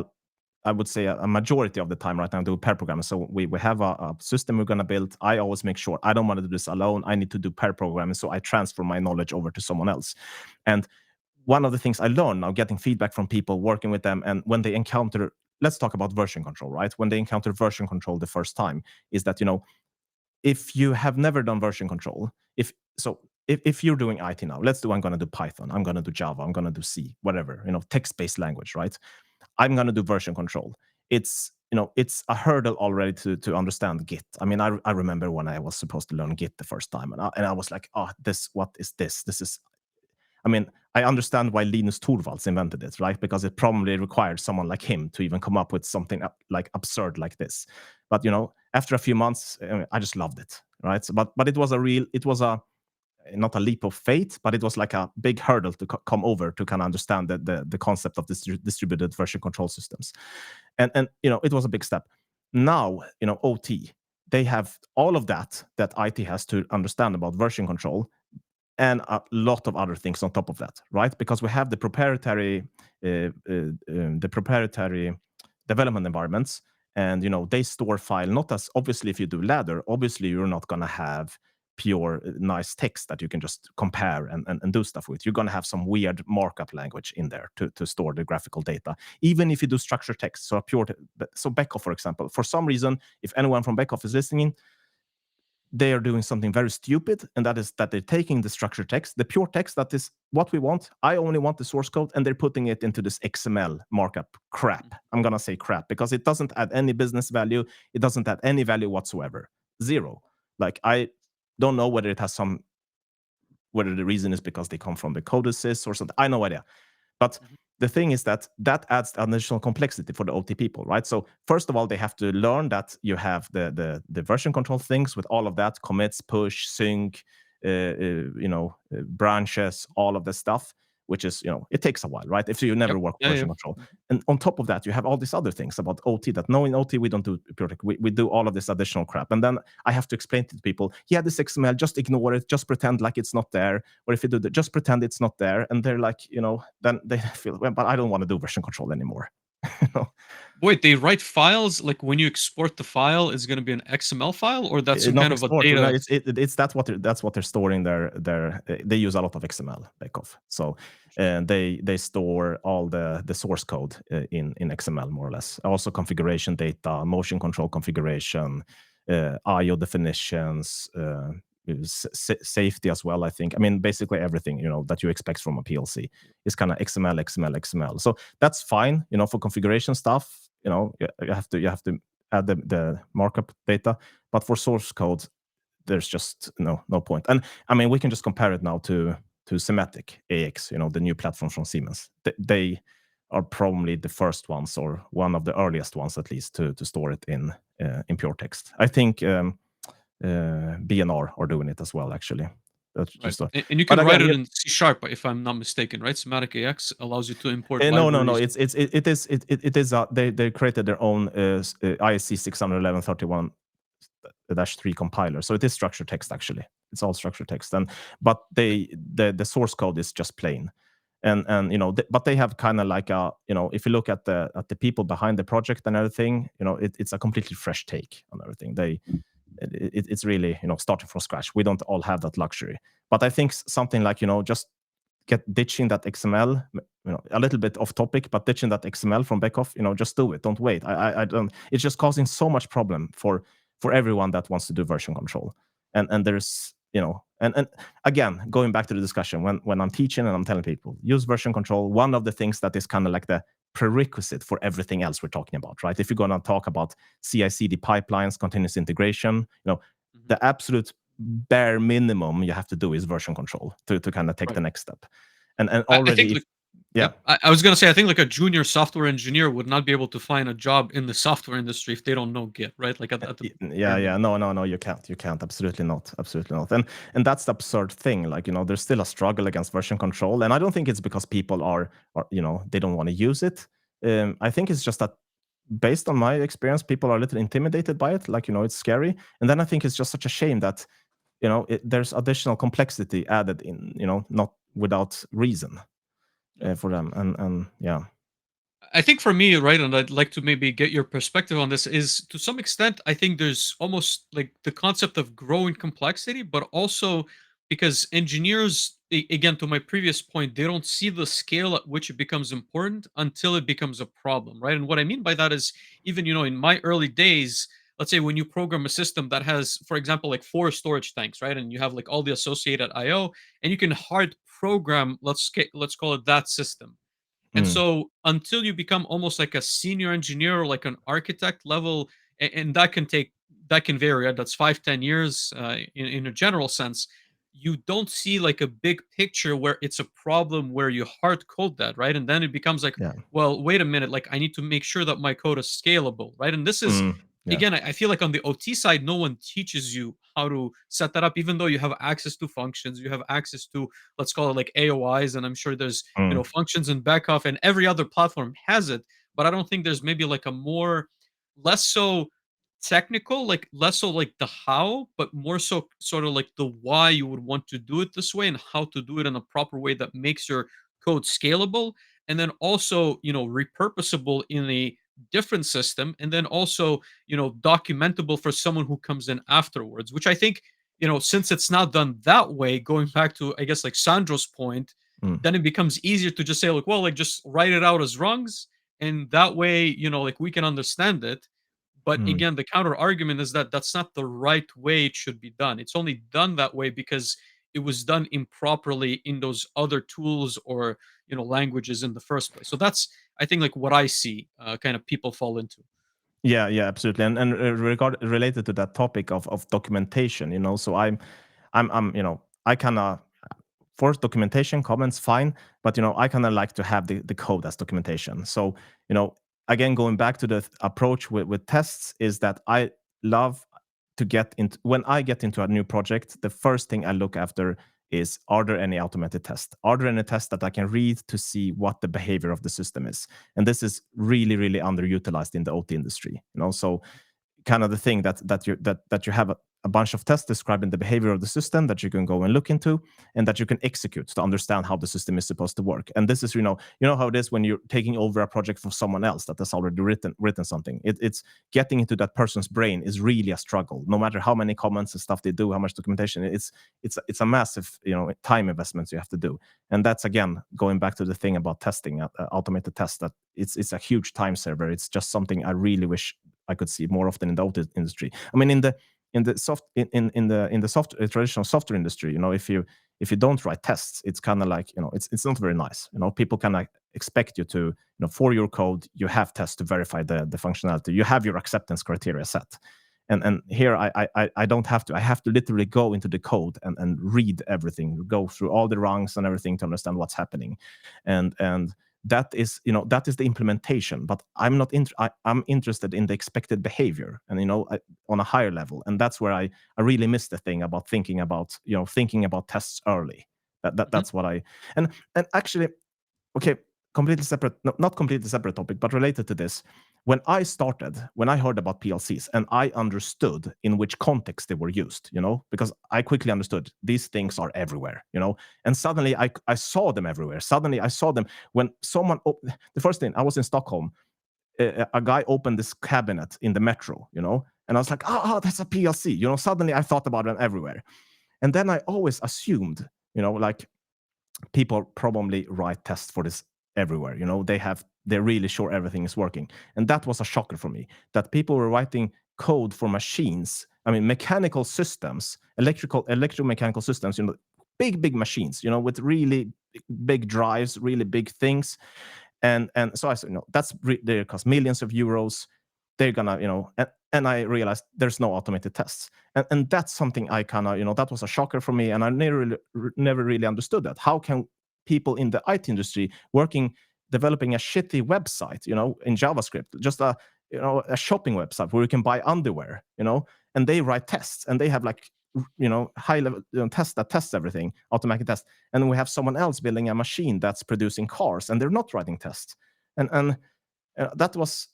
I would say a majority of the time right now do pair programming. So we have a system we're going to build. I always make sure I don't want to do this alone. I need to do pair programming. So I transfer my knowledge over to someone else. And one of the things I learned now, getting feedback from people, working with them, and when they encounter, let's talk about version control, right? When they encounter version control the first time, is that, if you have never done version control, if you're doing IT now, I'm going to do Python, I'm going to do Java, I'm going to do C, whatever, text-based language, right? I'm going to do version control. It's a hurdle already to understand Git. I mean, I remember when I was supposed to learn Git the first time, and I was like, oh, what is this? This is, I mean, I understand why Linus Torvalds invented it, right? Because it probably required someone like him to even come up with something like absurd like this. But after a few months, I just loved it, right? So, but it was a not a leap of faith, but it was like a big hurdle to come over to kind of understand the concept of distributed version control systems, and it was a big step. Now OT, they have all of that IT has to understand about version control, and a lot of other things on top of that, right? Because we have the proprietary development environments, and they store file not as obviously if you do ladder, obviously you're not going to have pure nice text that you can just compare and do stuff with. You're going to have some weird markup language in there to store the graphical data, even if you do structured text. So a pure so Beckhoff, for example, for some reason, if anyone from Beckhoff is listening, they are doing something very stupid, and that is that they're taking the structured text, the pure text that is what we want. I only want the source code, and they're putting it into this XML markup crap. I'm gonna say crap because it doesn't add any business value. It doesn't add any value whatsoever. Zero. Like, I don't know whether it has some, whether the reason is because they come from the codices or something. I no idea. But Mhm. the thing is that that adds additional complexity for the OT people, right? So first of all, they have to learn that you have the version control things with all of that commits, push, sync, branches, all of the stuff, which is, it takes a while, right? If you never Yep. work with Yeah, yeah. version control, Mhm. and on top of that, you have all these other things about OT that no, in OT we don't do pure. We do all of this additional crap, and then I have to explain to people, yeah, this XML, just ignore it, just pretend like it's not there, or if you do that, just pretend it's not there, and they're like, then they feel, well, but I don't want to do version control anymore. you know? Wait, they write files like when you export the file is going to be an XML file, or that's some Not kind of a export. No, data. it's that's what they're storing they use a lot of XML Bake-Off. So they store all the source code in XML more or less. Also configuration data, motion control configuration, IO definitions, safety as well. I think. I mean, basically everything that you expect from a PLC is kind of XML, XML, XML. So that's fine. For configuration stuff, you have to add the markup data, but for source code, there's just no point. And I mean, we can just compare it now to Sematic AX, the new platform from Siemens. They are probably the first ones, or one of the earliest ones at least, to store it in pure text. I think BNR are doing it as well, actually. That's Right. just a, And you but can write again, it in C sharp, if I'm not mistaken, right? Semantic AX allows you to import no. libraries. It is they created their own ISC 61131 -3 compiler. So it is structured text, actually. It's all structured text, and but the source code is just plain. And but they have kind of like if you look at the people behind the project and everything, it's a completely fresh take on everything. It's really starting from scratch. We don't all have that luxury, but I think something like just ditching that XML, a little bit off topic, but ditching that XML from Backoff, just do it. Don't wait. I don't. It's just causing so much problem for everyone that wants to do version control. And there's and again, going back to the discussion, when I'm teaching and I'm telling people use version control, one of the things that is kind of like the prerequisite for everything else we're talking about, right? If you're going to talk about CI/CD pipelines, continuous integration, Mhm. the absolute bare minimum you have to do is version control to kind of take the Right. next step. And I think already, if like yeah, yep. I was gonna say I think like a junior software engineer would not be able to find a job in the software industry if they don't know Git, right? Like at the yeah, bare yeah, minimum. no, you can't, absolutely not. And that's the absurd thing. Like, there's still a struggle against version control, and I don't think it's because people are they don't want to use it. I think it's just that, based on my experience, people are a little intimidated by it. Like, it's scary, and then I think it's just such a shame that there's additional complexity added in, not without reason Yep. for them. And yeah. I think for me, right, and I'd like to maybe get your perspective on this, is to some extent, I think there's almost like the concept of growing complexity, but also because engineers, again, to my previous point, they don't see the scale at which it becomes important until it becomes a problem, right? And what I mean by that is, even, in my early days, let's say when you program a system that has, for example, like 4 storage tanks, right? And you have like all the associated IO, and you can hard program, let's call it that system, and Mm, so until you become almost like a senior engineer or like an architect level, and that can vary, right? That's 5, 10 years in a general sense. You don't see like a big picture where it's a problem where you hard code that, right? And then it becomes like, yeah. well, wait a minute, like I need to make sure that my code is scalable, right? And this is, Yeah. again, I feel like on the OT side, no one teaches you how to set that up, even though you have access to functions, you have access to, let's call it like AOIs, and I'm sure there's Mm, functions in Backoff, and every other platform has it. But I don't think there's maybe like a more, less so technical, like less so like the how, but more so sort of like the why you would want to do it this way and how to do it in a proper way that makes your code scalable, and then also repurposable in a different system, and then also documentable for someone who comes in afterwards, which I think since it's not done that way, going back to, I guess, like Sandro's point, Mm, then it becomes easier to just say, like, well, like, just write it out as rungs, and that way, like, we can understand it. But mm. again, the counter argument is that that's not the right way it should be done. It's only done that way because it was done improperly in those other tools or languages in the first place. So that's, I think, like what I see kind of people fall into. Yeah, yeah, absolutely. And related to that topic of documentation, so I'm I kind of, for documentation comments fine, but I kind of like to have the code as documentation. So you know again, going back to the approach with tests, is that I love to get into, when I get into a new project, the first thing I look after is, are there any automated tests, are there any tests that I can read to see what the behavior of the system is. And this is really really underutilized in the OT industry, so kind of the thing that you have a bunch of tests describing the behavior of the system that you can go and look into, and that you can execute to understand how the system is supposed to work. And this is, how it is when you're taking over a project from someone else that has already written something. It's getting into that person's brain is really a struggle, no matter how many comments and stuff they do, how much documentation. It's a massive, time investments you have to do. And that's, again, going back to the thing about testing, automated tests, that it's a huge time saver. It's just something I really wish I could see more often in the auto industry. I mean, in the traditional software industry, if you don't write tests, it's kind of like, it's not very nice. People kind of expect you to, for your code, you have tests to verify the functionality. You have your acceptance criteria set. And here I don't have to. I have to literally go into the code and read everything, go through all the rungs and everything to understand what's happening. And that is the implementation, but I'm interested in the expected behavior, and on a higher level. And that's where I really miss the thing about thinking about tests early. Mhm. That's what I. And actually, okay, completely separate, no, not completely separate topic, but related to this. When I heard about PLCs, and I understood in which context they were used, because I quickly understood these things are everywhere, and suddenly I saw them everywhere. Suddenly I saw them when the first thing, I was in Stockholm, a guy opened this cabinet in the metro, and I was like, that's a PLC, suddenly I thought about them everywhere. And then I always assumed, like, people probably write tests for this everywhere. They're really sure everything is working. And that was a shocker for me, that people were writing code for machines. I mean, mechanical systems, electromechanical systems, big machines, with really big drives, really big things. And so I said, they cost millions of euros. They're gonna, and I realized there's no automated tests. And that's something I kind of, that was a shocker for me. And I never really understood that. How can people in the IT industry developing a shitty website, in JavaScript, just a shopping website where you can buy underwear, and they write tests, and they have like, high level, tests that tests everything, automatic tests. And then we have someone else building a machine that's producing cars, and they're not writing tests. And that was,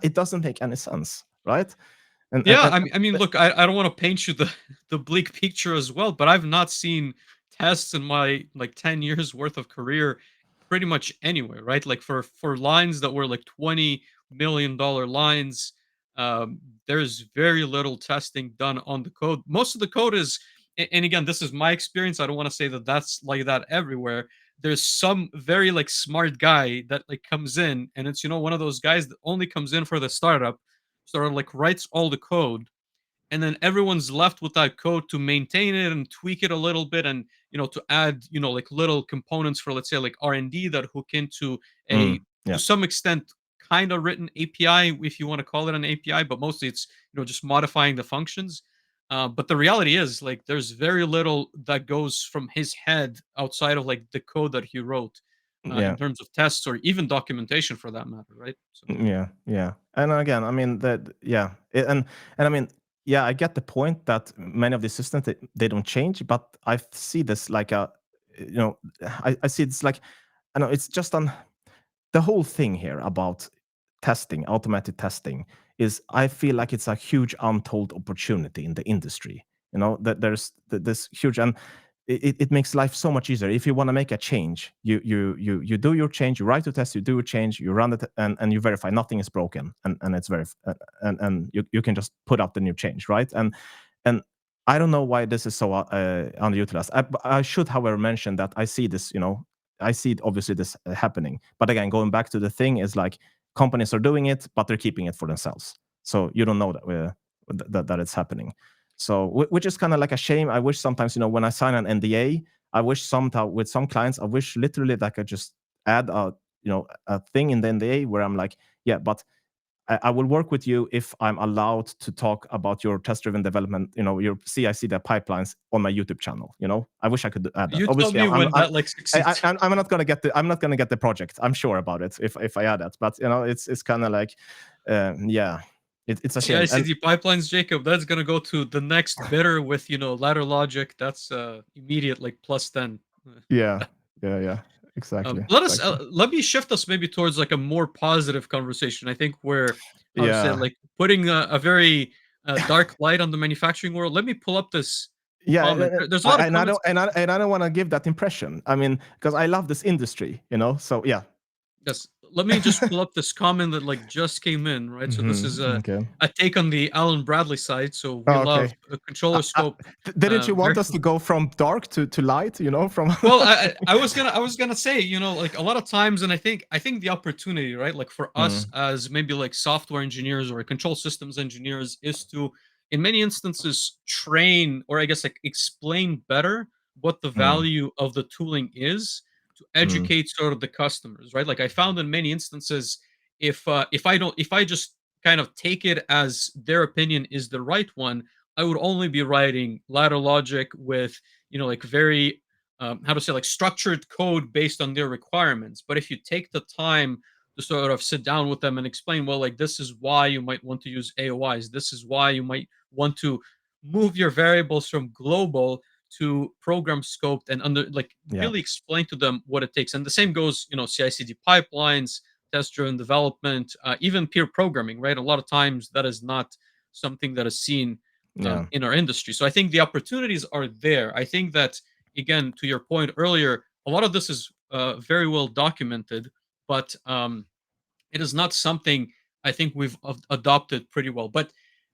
it doesn't make any sense, right? and and, Yeah, and I mean, look, I don't want to paint you the the bleak picture as well, but I've not seen tests in my like 10 years worth of career pretty much anywhere, right? Like for lines that were like $20 million lines, um, there's very little testing done on the code. Most of the code is, and again, this is my experience. I don't want to say that that's like that everywhere. There's some very like smart guy that like comes in, and it's one of those guys that only comes in for the startup, sort of like writes all the code, and then everyone's left with that code to maintain it and tweak it a little bit, and to add like little components for, let's say, like R&D that hook into a, to yeah, some extent, kind of written API, if you want to call it an API, but mostly it's just modifying the functions. But the reality is, like, there's very little that goes from his head outside of like the code that he wrote, in yeah. terms of tests or even documentation for that matter, right? So Yeah, yeah. And again, I mean that, yeah. And I mean, yeah, I get the point that many of these systems, they don't change, but I see this like a, you know, I see it's like, I know it's just on the whole thing here about testing, automated testing, is, I feel like it's a huge untold opportunity in the industry. That there's this huge, and it makes life so much easier. If you want to make a change, you do your change, you write your test, you do your change, you run it, and you verify nothing is broken, and it's and you can just put up the new change, right? And I don't know why this is so underutilized. I should, however, mention that I see this, I see it, obviously this happening. But again, going back to the thing is like companies are doing it, but they're keeping it for themselves. So you don't know that that it's happening. So which is kind of like a shame. I wish sometimes, when I sign an NDA, I wish sometimes with some clients, I wish literally that I could just add a thing in the NDA where I'm like, yeah, but I will work with you if I'm allowed to talk about your test-driven development, your CI/CD pipelines on my YouTube channel. I wish I could add that. You tell Obviously, me when that like I, succeeds. I'm not gonna get the project. I'm sure about it if I add that. But it's kind of like, yeah, it's a shame. And CI/CD pipelines, Jacob. That's gonna go to the next bidder with ladder logic. That's immediate like +10. yeah, yeah, yeah, exactly, exactly. Let me shift us maybe towards like a more positive conversation. I think we're how to say Yeah, like putting a very dark light on the manufacturing world. Let me pull up this yeah, comment. There's a lot of and I comments. don't and I don't want to give that impression. I mean, because I love this industry. So yeah. Yes, let me just pull up this comment that like just came in. Right, so this is Okay. a take on the Alan Bradley side. So we Oh, love okay. a controller scope. Didn't you want Very us to go from dark to light? From well. I was gonna say, like a lot of times, and I think the opportunity, right, like for us Mm, as maybe like software engineers or control systems engineers, is to in many instances train or I guess like explain better what the mm, value of the tooling is to mm, educate sort of the customers, right? Like I found in many instances, if I just kind of take it as their opinion is the right one, I would only be writing ladder logic with like very how to say like structured code based on their requirements. But if you take the time to sort of sit down with them and explain, well, like this is why you might want to use AOIs, this is why you might want to move your variables from global to program scoped and under like yeah, really explain to them what it takes. And the same goes, CI/CD pipelines, test driven development, even peer programming, right? A lot of times that is not something that is seen yeah, in our industry. So I think the opportunities are there. I think that again, to your point earlier, a lot of this is very well documented, but it is not something I think we've adopted pretty well. But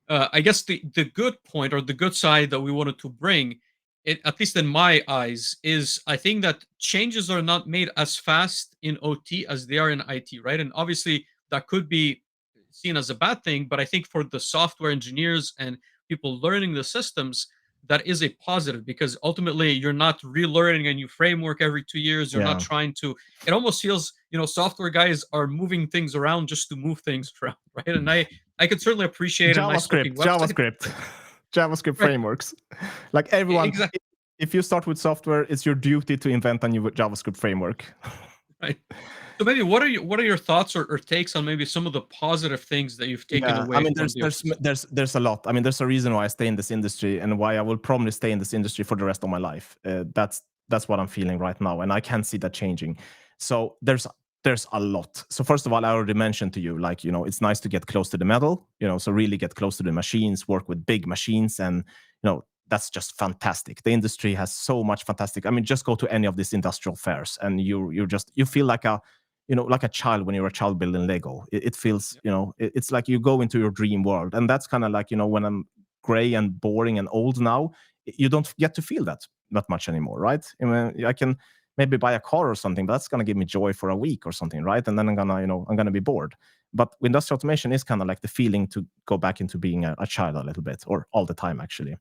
I guess the good point or the good side that we wanted to bring, it, at least in my eyes, is I think that changes are not made as fast in OT as they are in IT, right? And obviously that could be seen as a bad thing, but I think for the software engineers and people learning the systems, that is a positive because ultimately you're not relearning a new framework every 2 years. You're not yeah. trying to it almost feels software guys are moving things around just to move things around, right? And I could certainly appreciate a nice looking JavaScript, website. JavaScript, JavaScript Right, frameworks. Like everyone, exactly. if you start with software, it's your duty to invent a new JavaScript framework. Right. So maybe what are your thoughts or takes on maybe some of the positive things that you've taken Yeah, I away mean, from the OT side? there's a lot. I mean, there's a reason why I stay in this industry and why I will probably stay in this industry for the rest of my life. That's what I'm feeling right now, and I can't see that changing. So there's a lot. So first of all, I already mentioned to you, like it's nice to get close to the metal. So really get close to the machines, work with big machines, and that's just fantastic. The industry has so much fantastic. I mean, just go to any of these industrial fairs, and you feel like a child when you're a child building Lego. It feels, Yeah. it's like you go into your dream world. And that's kind of like, when I'm gray and boring and old now, you don't get to feel that much anymore, right? I mean, I can maybe buy a car or something, but that's going to give me joy for a week or something, right? And then I'm gonna be bored. But industrial automation is kind of like the feeling to go back into being a child a little bit, or all the time actually.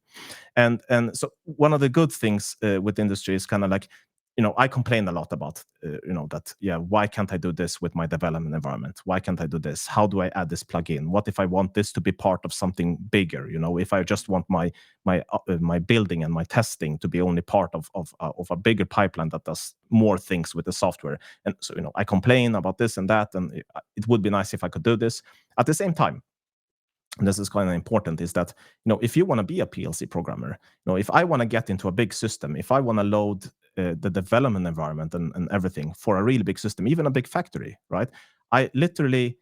And so one of the good things with industry is kind of like, I complain a lot about that, yeah, why can't I do this with my development environment? Why can't I do this? How do I add this plugin? What if I want this to be part of something bigger? If I just want my building and my testing to be only part of a bigger pipeline that does more things with the software. And so I complain about this and that, and it would be nice if I could do this. At the same time, and this is kind of important, is that if you want to be a PLC programmer, if I want to get into a big system, if I want to load the development environment and everything for a really big system, even a big factory, right? I literally,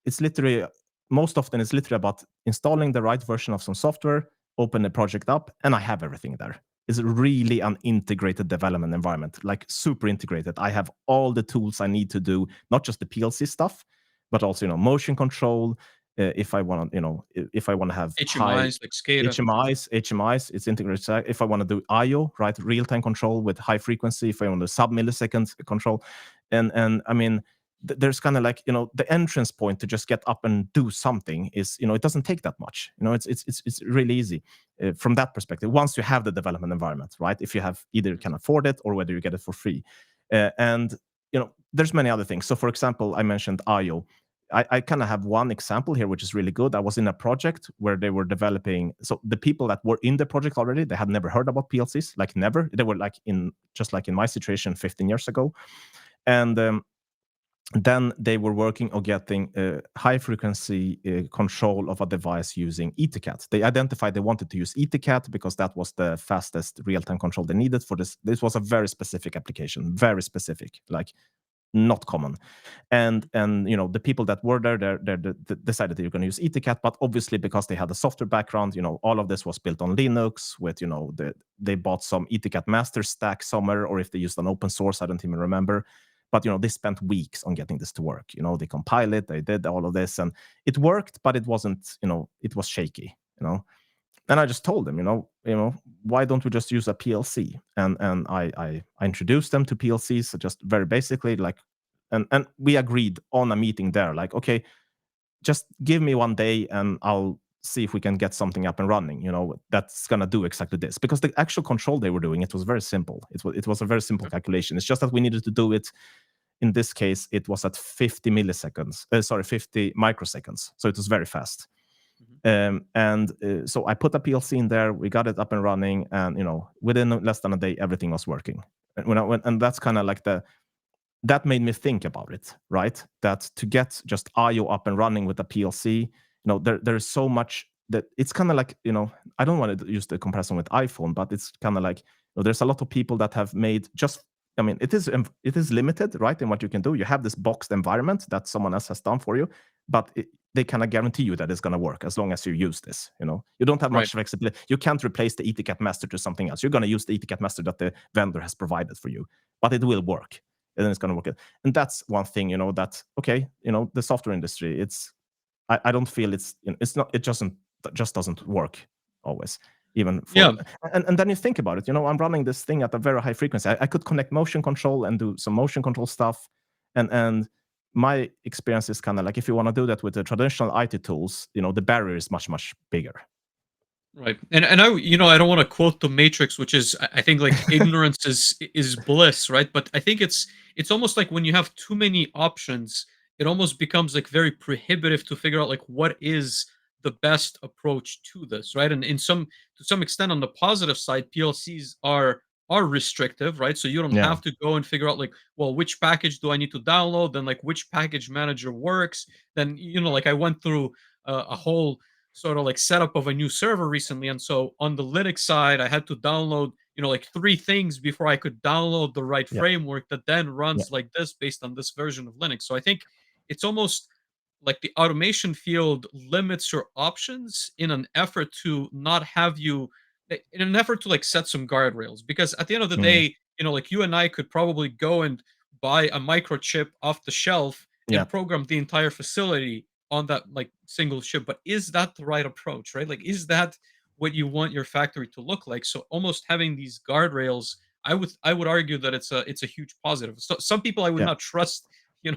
it's literally, most often it's literally about installing the right version of some software, open the project up, and I have everything there. It's really an integrated development environment, like super integrated. I have all the tools I need to do, not just the PLC stuff, but also motion control, if I want to, if I want to have high HMIs like SCADA. HMIs, it's integrated circuit. If I want to do IO, right, real time control with high frequency, if I want to sub millisecond control, and I mean, there's kind of like, the entrance point to just get up and do something is, it doesn't take that much. It's really easy from that perspective. Once you have the development environment, right? If you have either can afford it or whether you get it for free, and there's many other things. So, for example, I mentioned IO. I kind of have one example here, which is really good. I was in a project where they were developing. So the people that were in the project already, they had never heard about PLCs, like never. They were like just like in my situation 15 years ago. And then they were working on getting high frequency control of a device using EtherCAT. They identified they wanted to use EtherCAT because that was the fastest real-time control they needed for this. This was a very specific application, very specific, like not common. And the people that were there, they decided they were going to use EtherCAT, but obviously because they had a software background, all of this was built on Linux with, they bought some EtherCAT master stack somewhere, or if they used an open source, I don't even remember. But they spent weeks on getting this to work. They compiled it, they did all of this, and it worked, but it wasn't, it was shaky. And I just told them, why don't we just use a PLC? And I introduced them to PLCs, so just very basically, like, and we agreed on a meeting there, like, okay, just give me one day and I'll see if we can get something up and running, that's gonna do exactly this. Because the actual control they were doing, it was very simple. It was a very simple calculation. It's just that we needed to do it. In this case, it was at 50 milliseconds. 50 microseconds. So it was very fast. So I put a PLC in there. We got it up and running, and within less than a day, everything was working. And that's kind of like that made me think about it, right? That to get just IO up and running with a PLC, there's so much that it's kind of like, I don't want to use the comparison with iPhone, but it's kind of like, there's a lot of people that have made just, I mean, it is limited, right, in what you can do. You have this boxed environment that someone else has done for you, but they kind of guarantee you that it's going to work as long as you use this. You don't have Right. much flexibility. You can't replace the EtherCAT master to something else. You're going to use the EtherCAT master that the vendor has provided for you, but it will work, and then it's going to work. And that's one thing, that okay, the software industry. I don't feel it's not. It just doesn't work always. Even for Yeah. and then you think about it, I'm running this thing at a very high frequency. I could connect motion control and do some motion control stuff, and my experience is kind of like if you want to do that with the traditional IT tools, the barrier is much bigger. Right. And I don't want to quote the Matrix, which is I think like ignorance is bliss, right? But I think it's almost like when you have too many options, it almost becomes like very prohibitive to figure out like what is the best approach to this, right? And to some extent on the positive side, PLCs are restrictive, right? So you don't Yeah. have to go and figure out like, well, which package do I need to download? Then like which package manager works? Then like I went through a whole sort of like setup of a new server recently, and so on the Linux side I had to download like three things before I could download the right Yeah. framework that then Yeah. runs like this based on this version of Linux. So I think it's almost like the automation field limits your options in an effort to not have you in an effort to like set some guardrails, because at the end of the Mm. day, like you and I could probably go and buy a microchip off the shelf Yeah. and program the entire facility on that like single chip. But is that the right approach, right? Like, is that what you want your factory to look like? So almost having these guardrails, I would argue that it's a huge positive. So some people I would Yeah. not trust,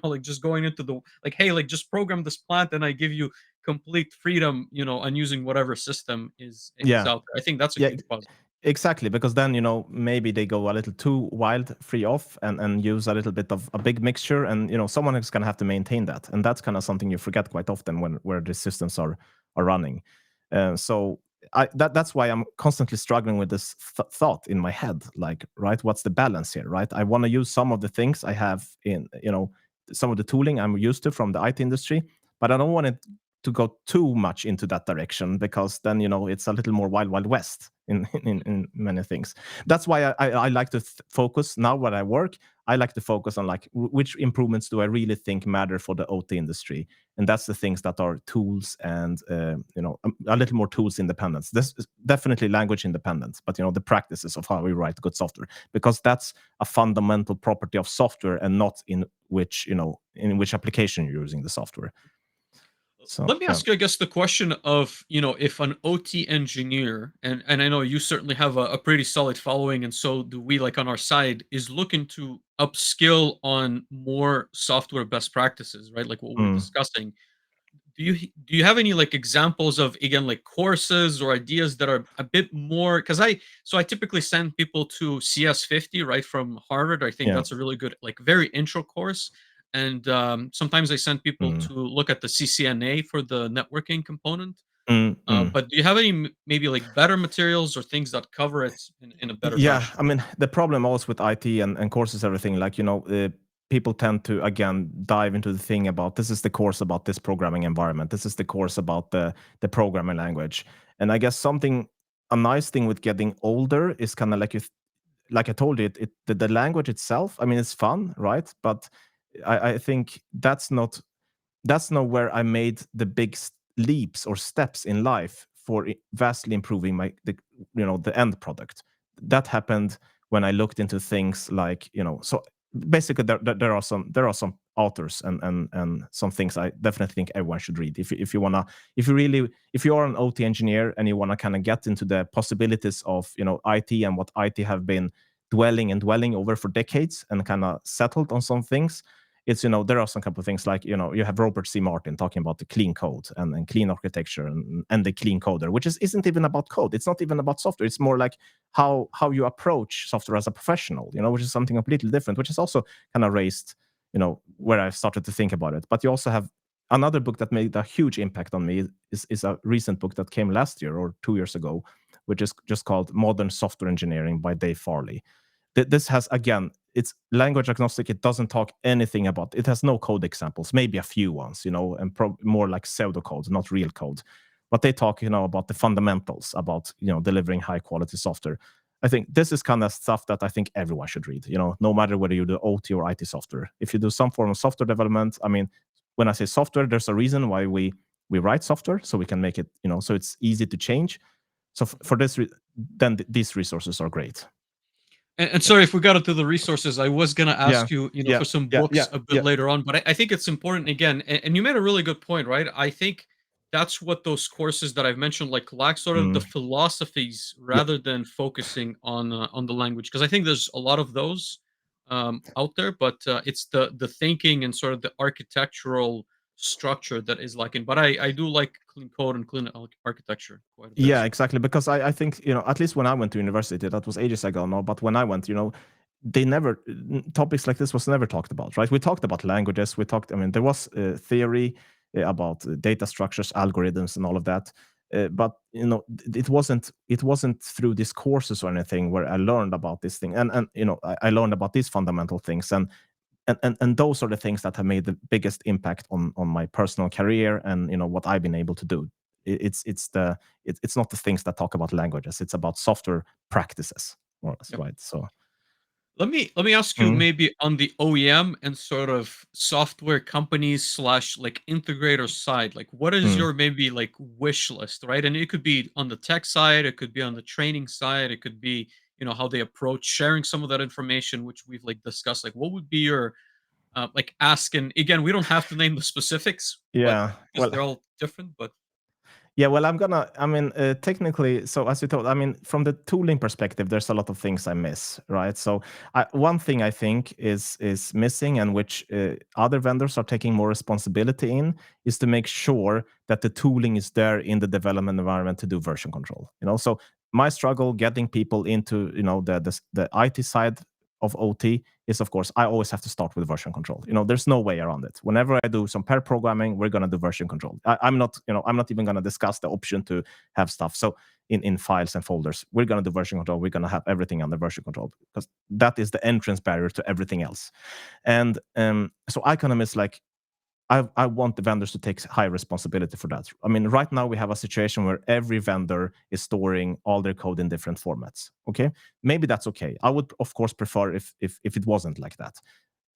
like just going into the like, hey, like just program this plant and I give you complete freedom, on using whatever system is Yeah. out there. I think that's a Yeah. huge positive. Exactly, because then maybe they go a little too wild, free off, and use a little bit of a big mixture, and someone is going to have to maintain that, and that's kind of something you forget quite often where the systems are running. So that's why I'm constantly struggling with this thought in my head, like, right, what's the balance here, right? I want to use some of the things I have in some of the tooling I'm used to from the IT industry, but I don't want it to go too much into that direction, because then it's a little more wild west in many things. That's why I like to focus now where I work. I like to focus on like which improvements do I really think matter for the OT industry, and that's the things that are tools and a little more tools independence. This is definitely language independence, but the practices of how we write good software, because that's a fundamental property of software, and not in which application you're using the software. So Let me yeah. ask you, I guess, the question of, if an OT engineer, and I know you certainly have a pretty solid following, and so do we, like on our side, is looking to upskill on more software best practices, right? Like what we're Mm, discussing. Do you have any like examples of, again, like courses or ideas that are a bit more, because I typically send people to CS50, right, from Harvard. I think yeah. that's a really good, like, very intro course. And sometimes I send people Mm, to look at the CCNA for the networking component. mm. But do you have any maybe like better materials or things that cover it in a better Yeah, fashion? I mean, the problem also with IT and courses, everything, like, people tend to, again, dive into the thing about this is the course about this programming environment. This is the course about the programming language. And I guess a nice thing with getting older is kind of like like I told you, the language itself, I mean, it's fun, right? But I think that's not where I made the big leaps or steps in life for vastly improving the end product. That happened when I looked into things like, so basically there are some authors and some things I definitely think everyone should read if you wanna, if you are an OT engineer and you wanna kind of get into the possibilities of, IT and what IT have been dwelling over for decades and kind of settled on some things. It's, there are some couple of things like, you have Robert C. Martin talking about the clean code and clean architecture and the clean coder, which isn't even about code. It's not even about software. It's more like how you approach software as a professional, which is something completely different, which is also kind of raised, where I started to think about it. But you also have another book that made a huge impact on me is a recent book that came last year or 2 years ago, which is just called Modern Software Engineering by Dave Farley. This has, again, it's language agnostic. It doesn't talk anything about, it has no code examples, maybe a few ones, and more like pseudocode, not real code. But they talk, about the fundamentals, about, delivering high quality software. I think this is kind of stuff that I think everyone should read, no matter whether you do OT or IT software. If you do some form of software development, I mean, when I say software, there's a reason why we write software, so we can make it, so it's easy to change. So for this, then these resources are great. And sorry if we got into the resources. I was gonna Yeah, ask you, yeah, for some yeah, yeah, books a bit yeah. later on, but I think it's important again, and you made a really good point, right? I think that's what those courses that I've mentioned like lack, sort of the Mm, philosophies yeah, rather than focusing on the language. Because I think there's a lot of those out there, but it's the thinking and sort of the architectural structure that is lacking. But I do like clean code and clean architecture quite a bit. yeah, exactly. Because I think, at least when I went to university, that was ages ago now. But when I went, they never topics like this was never talked about, right? We talked about languages. We talked. I mean, there was theory about data structures, algorithms, and all of that. But it wasn't through these courses or anything where I learned about this thing, and I learned about these fundamental things, and those are the things that have made the biggest impact on my personal career and what I've been able to do. It's not the things that talk about languages. It's about software practices, more or less, right? So, Let me ask you, mm, maybe on the OEM and sort of software companies slash like integrator side, like what is mm. your maybe like wish list, right? And it could be on the tech side, it could be on the training side, it could be, how they approach sharing some of that information, which we've like discussed. Like what would be your like ask? And again, we don't have to name the specifics, but Yeah. because Well, they're all different, but yeah, well, I mean, technically, so as you told, I mean, from the tooling perspective, there's a lot of things I miss, right? So, one thing I think is missing, and which other vendors are taking more responsibility in, is to make sure that the tooling is there in the development environment to do version control. So my struggle getting people into, the IT side of OT is, of course, I always have to start with version control. There's no way around it. Whenever I do some pair programming, we're gonna do version control. I'm not even gonna discuss the option to have stuff. So in files and folders, we're gonna do version control. We're gonna have everything under version control because that is the entrance barrier to everything else. And so I kind of miss, like, I want the vendors to take high responsibility for that. I mean, right now we have a situation where every vendor is storing all their code in different formats. Okay, maybe that's okay. I would, of course, prefer if it wasn't like that.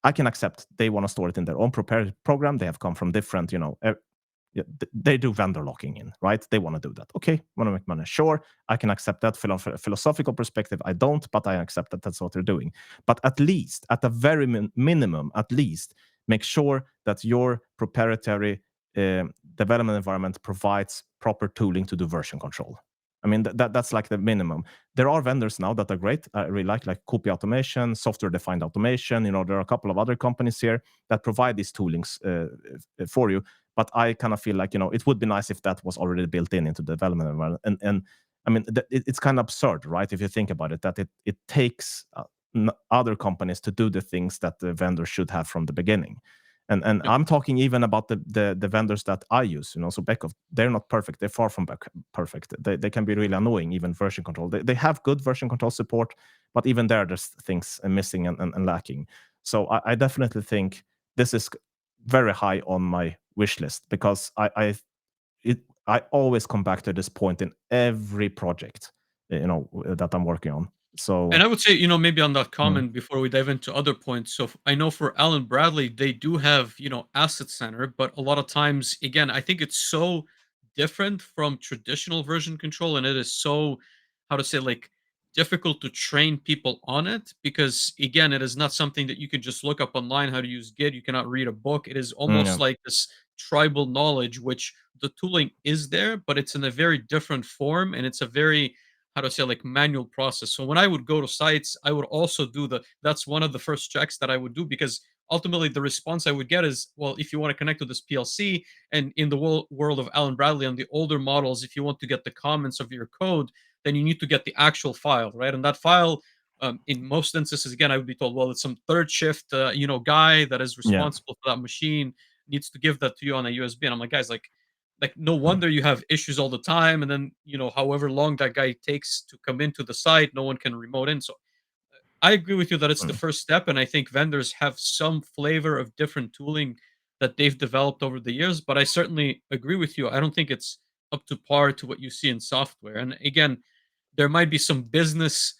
I can accept they want to store it in their own prepared program. They have come from different, yeah, they do vendor locking in, right? They want to do that. Okay, want to make money. Sure, I can accept that. From a philosophical perspective, I don't, but I accept that that's what they're doing. But at least, at a very minimum, at least make sure that your proprietary development environment provides proper tooling to do version control. I mean, that's like the minimum. There are vendors now that are great. I really like copy automation, software defined automation. There are a couple of other companies here that provide these toolings for you. But I kind of feel like, it would be nice if that was already built into the development environment. And I mean, it's kind of absurd, right? If you think about it, that it takes other companies to do the things that the vendor should have from the beginning. And Yeah. I'm talking even about the vendors that I use, so Beckhoff, they're not perfect. They're far from perfect. They can be really annoying, even version control. They have good version control support, but even there's things missing and lacking. So I definitely think this is very high on my wish list, because I always come back to this point in every project, that I'm working on. And So I would say, maybe on that mm, comment before we dive into other points. So I know for Allen Bradley, they do have, Asset Center, but a lot of times, again, I think it's so different from traditional version control, and it is so, how to say, like difficult to train people on it because, again, it is not something that you can just look up online how to use Git. You cannot read a book. It is almost yeah, like this tribal knowledge, which the tooling is there, but it's in a very different form, and it's a very, how to say, like manual process. So when I would go to sites, I would also do that's one of the first checks that I would do, because ultimately the response I would get is, well, if you want to connect to this PLC, and in the world of Allen Bradley on the older models, if you want to get the comments of your code, then you need to get the actual file, right? And that file, in most instances, again, I would be told, well, it's some third shift, guy that is yeah. responsible for that machine needs to give that to you on a USB. And I'm like, guys, like no Mm, wonder you have issues all the time, and then however long that guy takes to come into the site, no one can remote in. So I agree with you that it's the mm. first step, and I think vendors have some flavor of different tooling that they've developed over the years, but I certainly agree with you. I don't think it's up to par to what you see in software. And again, there might be some business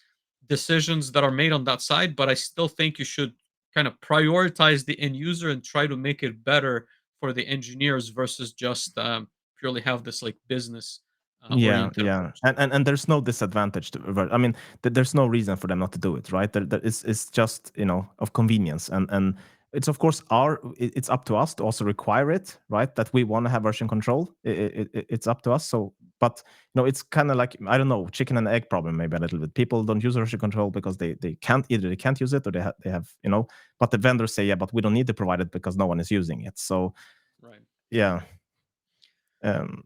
decisions that are made on that side, but I still think you should kind of prioritize the end user and try to make it better for the engineers versus just purely have this like business Yeah, oriented yeah, approach. and there's no disadvantage to I mean, there's no reason for them not to do it, right? It's just, of convenience, and it's of course it's up to us to also require it, right? That we want to have version control. It's up to us. So, but it's kind of like, I don't know, chicken and egg problem maybe a little bit. People don't use version control because they can't, either they can't use it, or they have, but the vendors say, yeah, but we don't need to provide it because no one is using it. So Right. yeah.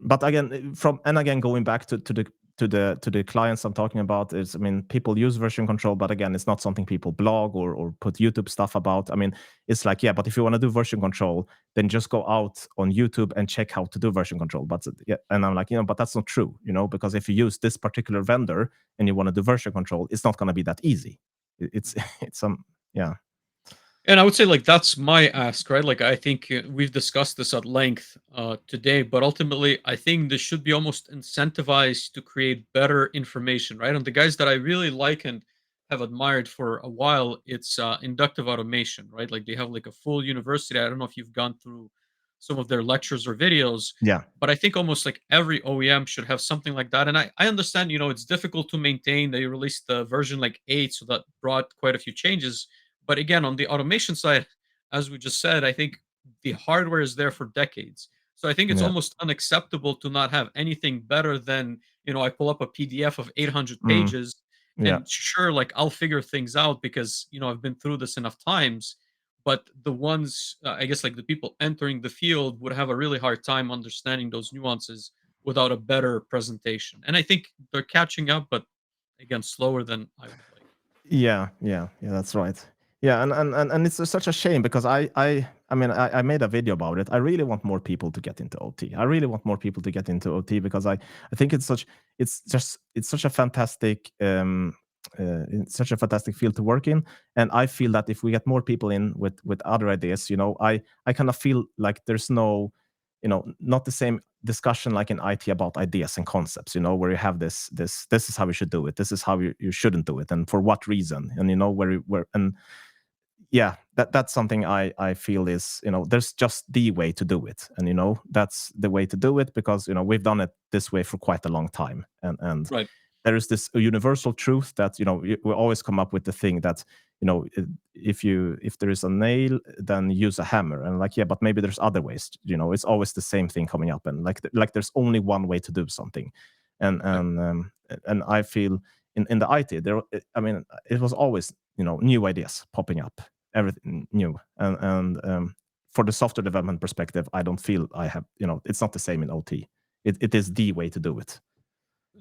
But again, again, going back to the clients I'm talking about, is, I mean, people use version control, but again, it's not something people blog or put YouTube stuff about. I mean, it's like, yeah, but if you want to do version control, then just go out on YouTube and check how to do version control. But yeah, and I'm like, but that's not true, because if you use this particular vendor and you want to do version control, it's not going to be that easy. It's Mhm. it's yeah, And I would say like that's my ask, right? Like I think we've discussed this at length today, but ultimately I think this should be almost incentivized to create better information, right? And the guys that I really like and have admired for a while, it's inductive automation, right? Like they have like a full university. I don't know if you've gone through some of their lectures or videos, yeah, but I think almost like every OEM should have something like that. And I understand, it's difficult to maintain. They released the version like 8, so that brought quite a few changes, but again, on the automation side, as we just said, I think the hardware is there for decades. So I think it's yeah, almost unacceptable to not have anything better than, I pull up a PDF of 800 mm, pages yeah. and sure, like I'll figure things out because, I've been through this enough times. But the ones, I guess, like the people entering the field would have a really hard time understanding those nuances without a better presentation. And I think they're catching up, but again, slower than I would like. Yeah, yeah, yeah, that's right. Yeah, and it's such a shame, because I mean, I made a video about it. I really want more people to get into OT. I really want more people to get into OT, because I think it's such a fantastic it's such a fantastic field to work in. And I feel that if we get more people in with other ideas, I kind of feel like there's no, not the same discussion like in IT about ideas and concepts, where you have this is how we should do it, this is how you shouldn't do it, and for what reason, and where and yeah, that's something I feel is, there's just the way to do it, and that's the way to do it, because we've done it this way for quite a long time, and Right. there is this universal truth that we always come up with the thing that if there is a nail, then use a hammer, and like, yeah, but maybe there's other ways. It's always the same thing coming up, and like there's only one way to do something. and Right. and um, and I feel in the IT there, I mean, it was always new ideas popping up, everything new. And for the software development perspective, I don't feel I have, it's not the same in OT. It is the way to do it.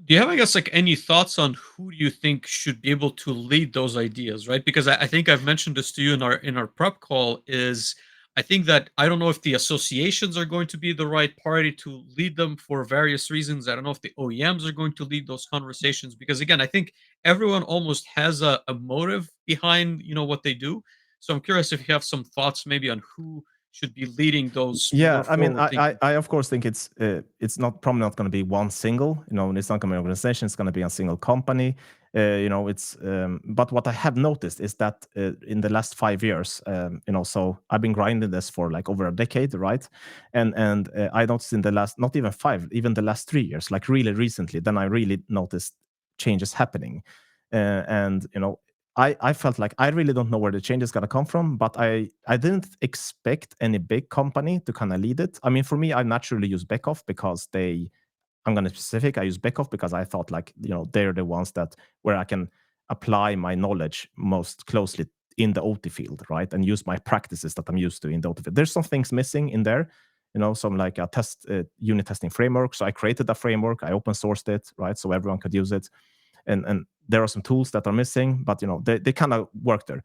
Do you have, I guess, like any thoughts on who do you think should be able to lead those ideas, right? Because I think I've mentioned this to you in our prep call. Is I think that I don't know if the associations are going to be the right party to lead them for various reasons. I don't know if the OEMs are going to lead those conversations because again, I think everyone almost has a motive behind what they do. So I'm curious if you have some thoughts maybe on who should be leading those more Yeah, I mean, forward thinking. I of course think it's not probably not going to be one single, it's not going to be an organization. It's going to be a single company. It's but what I have noticed is that in the last 5 years, so I've been grinding this for like over a decade, right? And I noticed in the last, not even five, even the last 3 years, like really recently, then I really noticed changes happening. And I felt like I really don't know where the change is going to come from, but I didn't expect any big company to kind of lead it. I mean, for me, I naturally use Beckhoff because I'm going to be specific. I use Beckhoff because I thought like, they're the ones that where I can apply my knowledge most closely in the OT field, right? And use my practices that I'm used to in the OT field. There's some things missing in there, some like a unit testing framework. So I created a framework, I open sourced it, right? So everyone could use it. And there are some tools that are missing, but they kind of work there.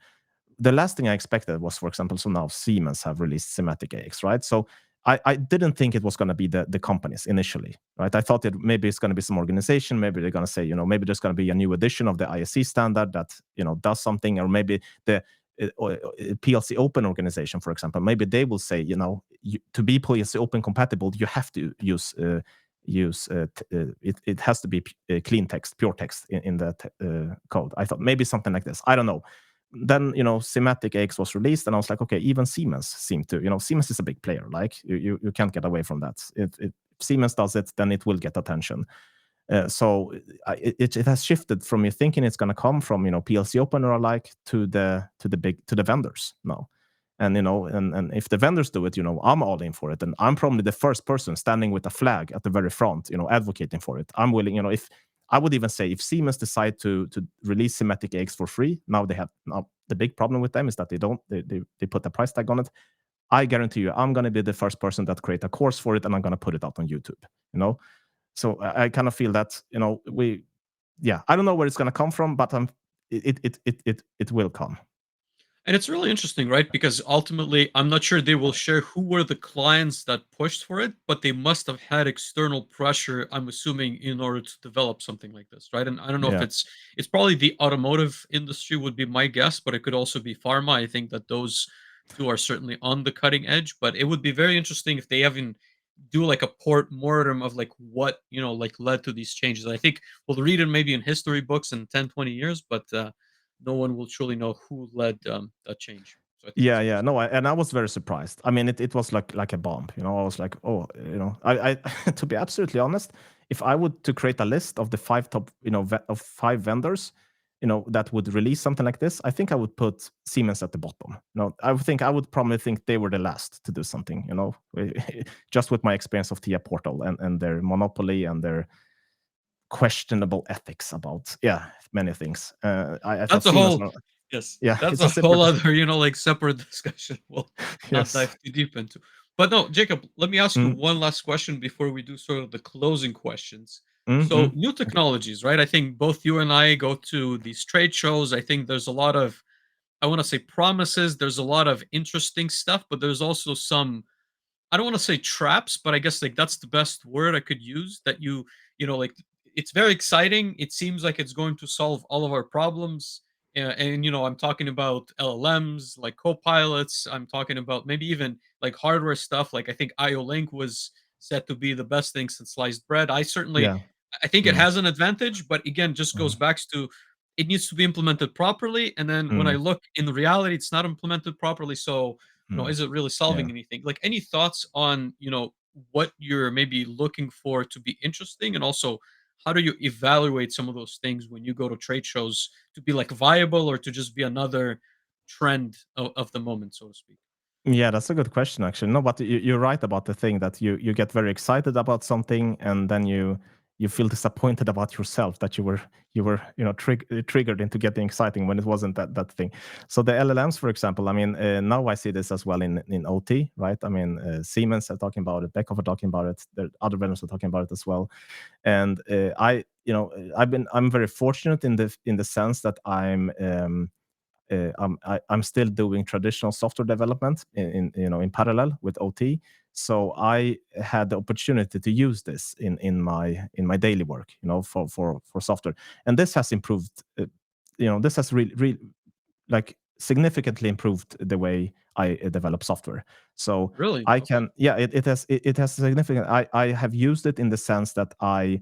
The last thing I expected was, for example, so now Siemens have released Semantic AX, right? So I didn't think it was going to be the companies initially, right? I thought maybe it's going to be some organization, maybe they're going to say, maybe there's going to be a new edition of the ISC standard that does something, or maybe the PLC Open organization, for example, maybe they will say, to be PLC Open compatible, you have to use it has to be clean text, pure text in the code. I thought maybe something like this. I don't know. Then Semantic AX was released, and I was like, okay, even Siemens seemed to. Siemens is a big player. Like you can't get away from that. If Siemens does it, then it will get attention. So it has shifted from me thinking it's going to come from PLC Open or alike to the vendors now. And and if the vendors do it, I'm all in for it, and I'm probably the first person standing with a flag at the very front, advocating for it. I'm willing, if I would even say if Siemens decide to release Semantic AX for free, now the big problem with them is that they put a price tag on it. I guarantee you, I'm going to be the first person that create a course for it, and I'm going to put it out on YouTube. So I kind of feel that I don't know where it's going to come from, but it will come. And it's really interesting, right? Because ultimately, I'm not sure they will share who were the clients that pushed for it, but they must have had external pressure, I'm assuming, in order to develop something like this, right? And I don't know if Yeah, it's probably the automotive industry would be my guess, but it could also be pharma. I think that those two are certainly on the cutting edge, but it would be very interesting if they even do like a port mortem of like what, like led to these changes. I think we'll read it maybe in history books in 10, 20 years, but no one will truly know who led that change. So I think it's yeah. interesting. No, and I was very surprised. I mean, it was like a bomb. I was like, oh, I to be absolutely honest, if I would to create a list of the five top, of five vendors, that would release something like this, I think I would put Siemens at the bottom. I would probably think they were the last to do something. Just with my experience of TIA Portal and their monopoly and their questionable ethics about many things. I thought That's a Siemens. whole yes, Yeah, that's it's a a whole separate. other, like separate discussion we'll not Yes. dive too deep into. But no, Jacob, let me ask you Mm, one last question before we do sort of the closing questions. So mm. new Okay. technologies, right? I think both you and I go to these trade shows. I think there's a lot of, I want to say promises. There's a lot of interesting stuff, but there's also some, I don't want to say traps, but I guess like that's the best word I could use that like it's very exciting. It seems like it's going to solve all of our problems. And I'm talking about LLMs, like co-pilots. I'm talking about maybe even like hardware stuff. Like I think IO Link was said to be the best thing since sliced bread. Yeah. I think it Mm, has an advantage, but again, just goes mm, back to it needs to be implemented properly. And then when I mm, look in reality, it's not implemented properly. So mm. is it really Yeah. solving anything? Like any thoughts on, what you're maybe looking for to be interesting and also how do you evaluate some of those things when you go to trade shows to be like viable or to just be another trend of the moment, so to speak? Yeah, that's a good question, actually. No, but you're right about the thing that you get very excited about something, and then you feel disappointed about yourself that you were triggered into getting exciting when it wasn't that thing. So the LLMs, for example, I mean, now I see this as well in OT, right? I mean, Siemens are talking about it, Beckhoff are talking about it, the other vendors are talking about it as well. And I'm very fortunate in the sense that I'm still doing traditional software development in parallel with OT. So I had the opportunity to use this in my daily work, for software, and this has improved. This has really like significantly improved the way I develop software. So Really? I Okay. can, yeah, it has significant. I have used it in the sense that I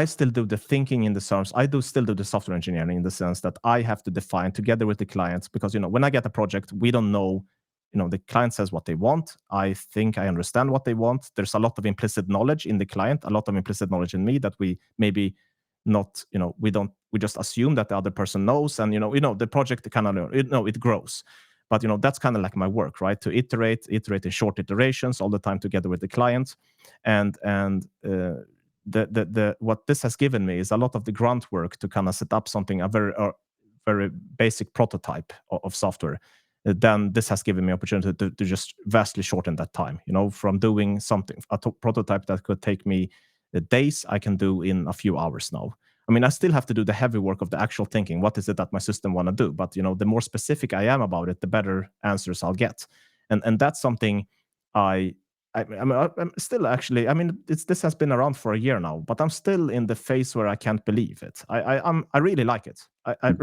still do the thinking in the terms. I do still do the software engineering in the sense that I have to define together with the clients, because when I get a project, we don't know. The client says what they want. I think I understand what they want. There's a lot of implicit knowledge in the client, a lot of implicit knowledge in me that we maybe not. We just assume that the other person knows, and the project kind of it grows. But that's kind of like my work, right? To iterate in short iterations all the time together with the client, and the what this has given me is a lot of the grunt work to kind of set up something, a very basic prototype of software. Then this has given me opportunity to just vastly shorten that time. From doing something, prototype that could take me days, I can do in a few hours now. I mean, I still have to do the heavy work of the actual thinking. What is it that my system want to do? But the more specific I am about it, the better answers I'll get. And that's something I I'm still actually. I mean, this has been around for a year now, but I'm still in the phase where I can't believe it. I really like it. I'm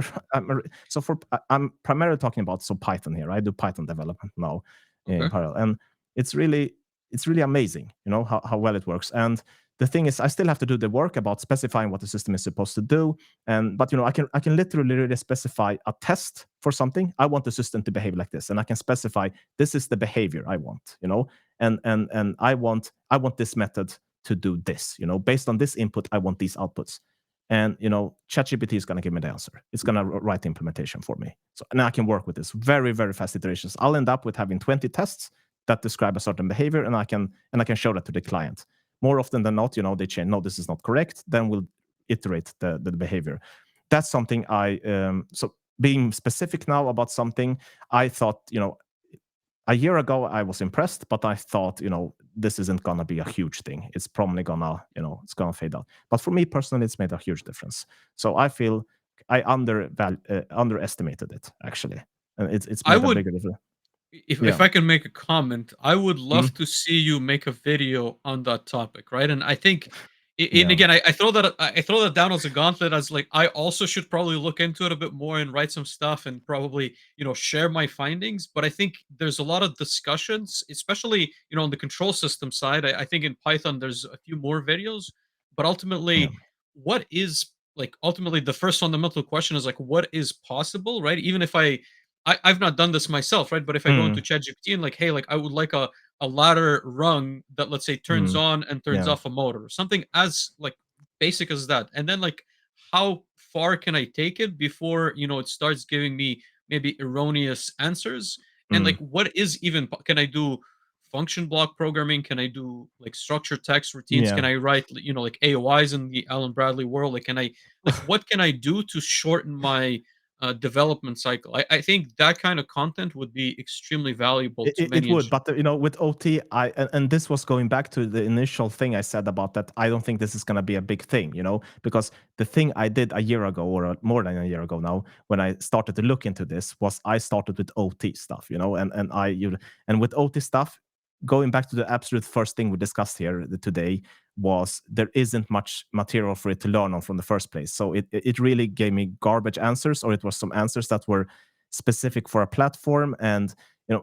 primarily talking about Python here. I do Python development now in Okay. parallel, and it's really it's really amazing. How well it works. And the thing is, I still have to do the work about specifying what the system is supposed to do. But I can literally really specify a test for something. I want the system to behave like this, and I can specify this is the behavior I want. And I want this method to do this. Based on this input, I want these outputs. And ChatGPT is going to give me the answer. It's going to write the implementation for me. So now I can work with this very, very fast iterations. I'll end up with having 20 tests that describe a certain behavior, and I can show that to the client. More often than not, they change. No, this is not correct. Then we'll iterate the behavior. That's something so being specific now about something, I thought, a year ago I was impressed, but I thought, this isn't gonna be a huge thing. It's probably gonna, it's gonna fade out. But for me personally, it's made a huge difference. So I feel I underestimated it, actually, and it's I made a would bigger difference. if Yeah. I can make a comment, I would love Mm. to see you make a video on that topic, right? And I think, and Yeah. again, I throw that down as a gauntlet, as like I also should probably look into it a bit more and write some stuff and probably share my findings. But I think there's a lot of discussions, especially on the control system side. I think in Python there's a few more videos, but Yeah. ultimately, what is like ultimately the first fundamental question is like what is possible, right? Even if I've not done this myself, right? But if I go into Mm. ChatGPT and like, hey, like I would like a ladder rung that let's say turns Mm. on and turns Yeah. off a motor, something as like basic as that, and then like how far can I take it before it starts giving me maybe erroneous answers, and like Mm. what is even can I do function block programming? Can I do like structured text routines? Yeah. Can I write like AOIs in the Alan Bradley world? Like can I like what can I do to shorten my development cycle? I think that kind of content would be extremely valuable It, to it it many would, engineers. but with OT, and this was going back to the initial thing I said about that. I don't think this is going to be a big thing, because the thing I did a year ago, or more than a year ago now, when I started to look into this, was I started with OT stuff, and with OT stuff, going back to the absolute first thing we discussed here today, was there isn't much material for it to learn on from the first place. So it really gave me garbage answers, or it was some answers that were specific for a platform, and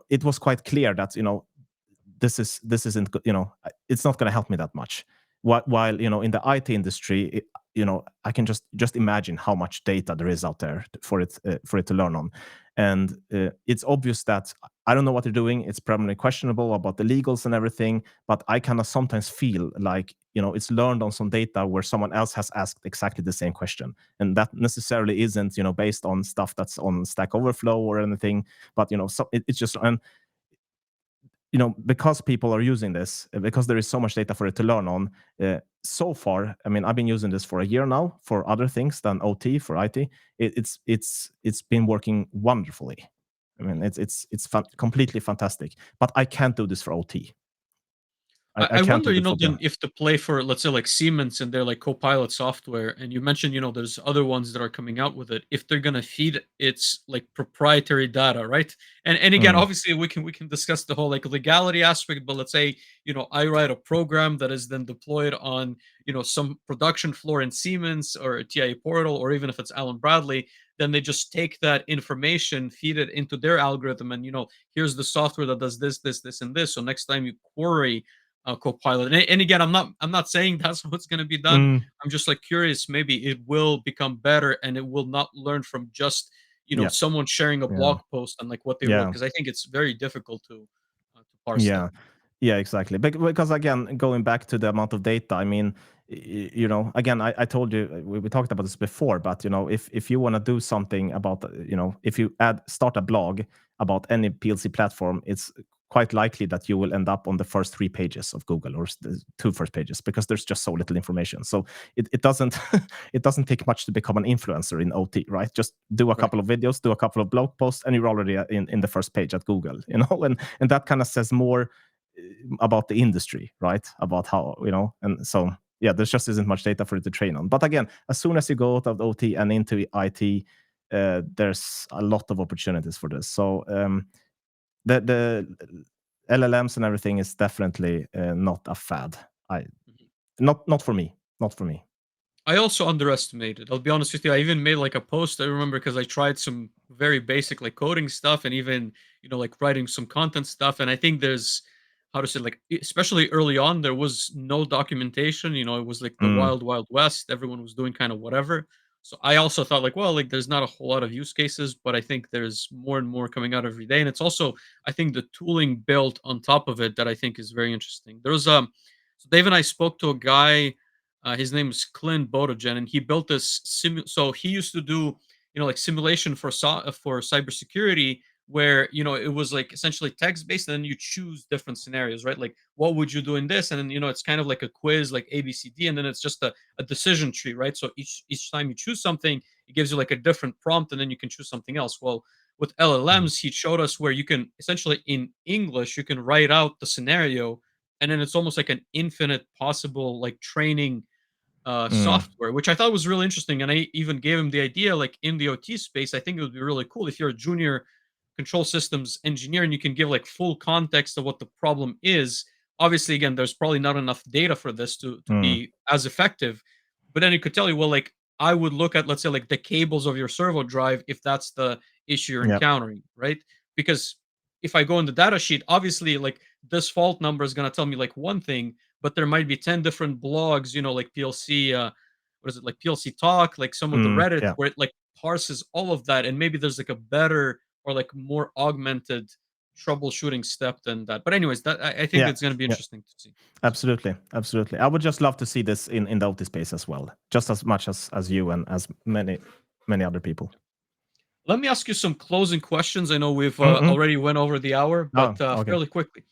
it was quite clear that this isn't it's not going to help me that much. While in the IT industry, I can just imagine how much data there is out there for it to learn on. And it's obvious that I don't know what they're doing. It's probably questionable about the legals and everything, but I kind of sometimes feel like, it's learned on some data where someone else has asked exactly the same question, and that necessarily isn't, based on stuff that's on Stack Overflow or anything. But so it's just, and because people are using this, because there is so much data for it to learn on. So far, I mean, I've been using this for a year now for other things than OT, for IT. It's been working wonderfully. I mean, it's completely fantastic. But I can't do this for OT. I I can't wonder, do this for then the. if to play for, let's say, like Siemens and their like Copilot software, and you mentioned, there's other ones that are coming out with it. If they're gonna feed its like proprietary data, right? And again, Mm, obviously, we can discuss the whole like legality aspect, but let's say, I write a program that is then deployed on, some production floor in Siemens or a TIA portal, or even if it's Allen Bradley, then they just take that information, feed it into their algorithm, and here's the software that does this, this, this, and this. So next time you query Copilot. And again, I'm not saying that's how it's going to be done. mm, I'm just like curious. Maybe it will become better, and it will not learn from just yeah, someone sharing a yeah, blog post and like what they wrote, yeah. because I think it's very difficult to parse that. Yeah, yeah, exactly. Because again, going back to the amount of data, I mean, again, I told you we talked about this before, but if you want to do something about, if you start a blog about any PLC platform, it's quite likely that you will end up on the first 3 pages of Google, or the 2 first pages, because there's just so little information. So it doesn't it doesn't take much to become an influencer in OT, right? Just do a Right. couple of videos, do a couple of blog posts, and you're already in the first page at Google, and that kind of says more about the industry, right? About how, and so yeah, there just isn't much data for it to train on. But again, as soon as you go out of OT and into IT, there's a lot of opportunities for this. So the LLMs and everything is definitely not a fad. I Mhm. not for me, not for me. I also underestimated. I'll be honest with you. I even made like a post. I remember because I tried some very basic like coding stuff, and even like writing some content stuff. And I think there's, how to say, like especially early on, there was no documentation. It was like the Mm, wild wild west. Everyone was doing kind of whatever. So I also thought like, well, like there's not a whole lot of use cases, but I think there's more and more coming out every day. And it's also, I think, the tooling built on top of it that I think is very interesting. There was so Dave and I spoke to a guy, his name is Clint Bodogen, and he built this so he used to do, like simulation for cybersecurity, where it was like essentially text based, and then you choose different scenarios, right? Like what would you do in this, and then it's kind of like a quiz, like ABCD, and then it's just a decision tree, right? So each time you choose something, it gives you like a different prompt, and then you can choose something else. Well, with mm, LLMs, he showed us where you can essentially in English you can write out the scenario, and then it's almost like an infinite possible like training mm, software, which I thought was really interesting. And I even gave him the idea, like in the OT space, I think it would be really cool if you're a junior control systems engineer and you can give like full context of what the problem is. Obviously, again, there's probably not enough data for this to mm. be as effective, but then it could tell you, well, like I would look at, let's say, like the cables of your servo drive if that's the issue you're Yep. encountering, right? Because if I go in the data sheet, obviously, like this fault number is going to tell me like one thing, but there might be 10 different blogs, like PLC, what is it, like PLC Talk, like some of the Reddit Yeah. where it like parses all of that. And maybe there's like a better or like more augmented troubleshooting step than that. But anyways, that I think Yeah. it's going to be Yeah. interesting to see. So Absolutely. Absolutely. I would just love to see this in the OT space as well, just as much as you and as many other people. let me ask you some closing questions. I know we've Mm-mm. already went over the hour, Oh, but okay. fairly quickly.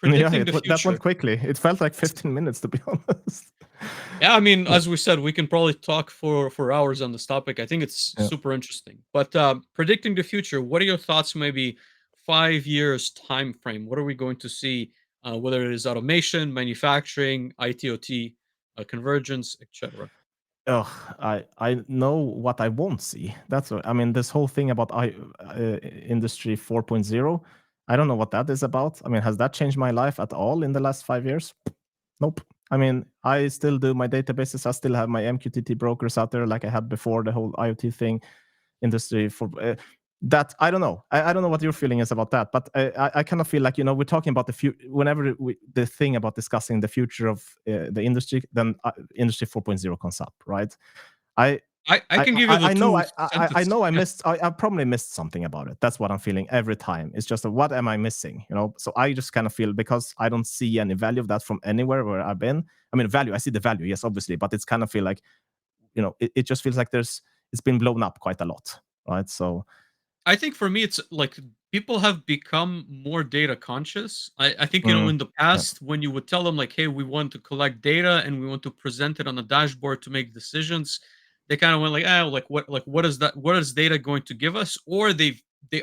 Yeah, Predicting the that went future. quickly. It felt like 15 minutes, to be honest. Yeah, I mean, Yeah, as we said, we can probably talk for hours on this topic. I think it's yeah. super interesting. But predicting the future, what are your thoughts? Maybe 5 years time frame. What are we going to see? Whether it is automation, manufacturing, ITOT, convergence, etc. Ugh, I know what I won't see. That's what I mean. This whole thing about industry 4.0, I don't know what that is about. I mean, has that changed my life at all in the last 5 years? Nope. I mean, I still do my databases. I still have my MQTT brokers out there like I had before the whole IoT thing. Industry for that. I don't know. I don't know what your feeling is about that, but I kind of feel like, we're talking about the future. Whenever the thing about discussing the future of the industry, then industry 4.0 comes up, right? I I can give you the I know two I sentences. know I Yeah. missed I probably missed something about it. That's what I'm feeling every time. It's just a, what am I missing? You know, so I just kind of feel because I don't see any value of that from anywhere where I've been. I mean, value. I see the value, yes, obviously, but it's kind of feel like it just feels like it's been blown up quite a lot, right? So I think for me, it's like people have become more data conscious. I think, mm, in the yeah, past, when you would tell them, like, hey, we want to collect data and we want to present it on a dashboard to make decisions, they kind of went like, oh, what is that? What is data going to give us? Or they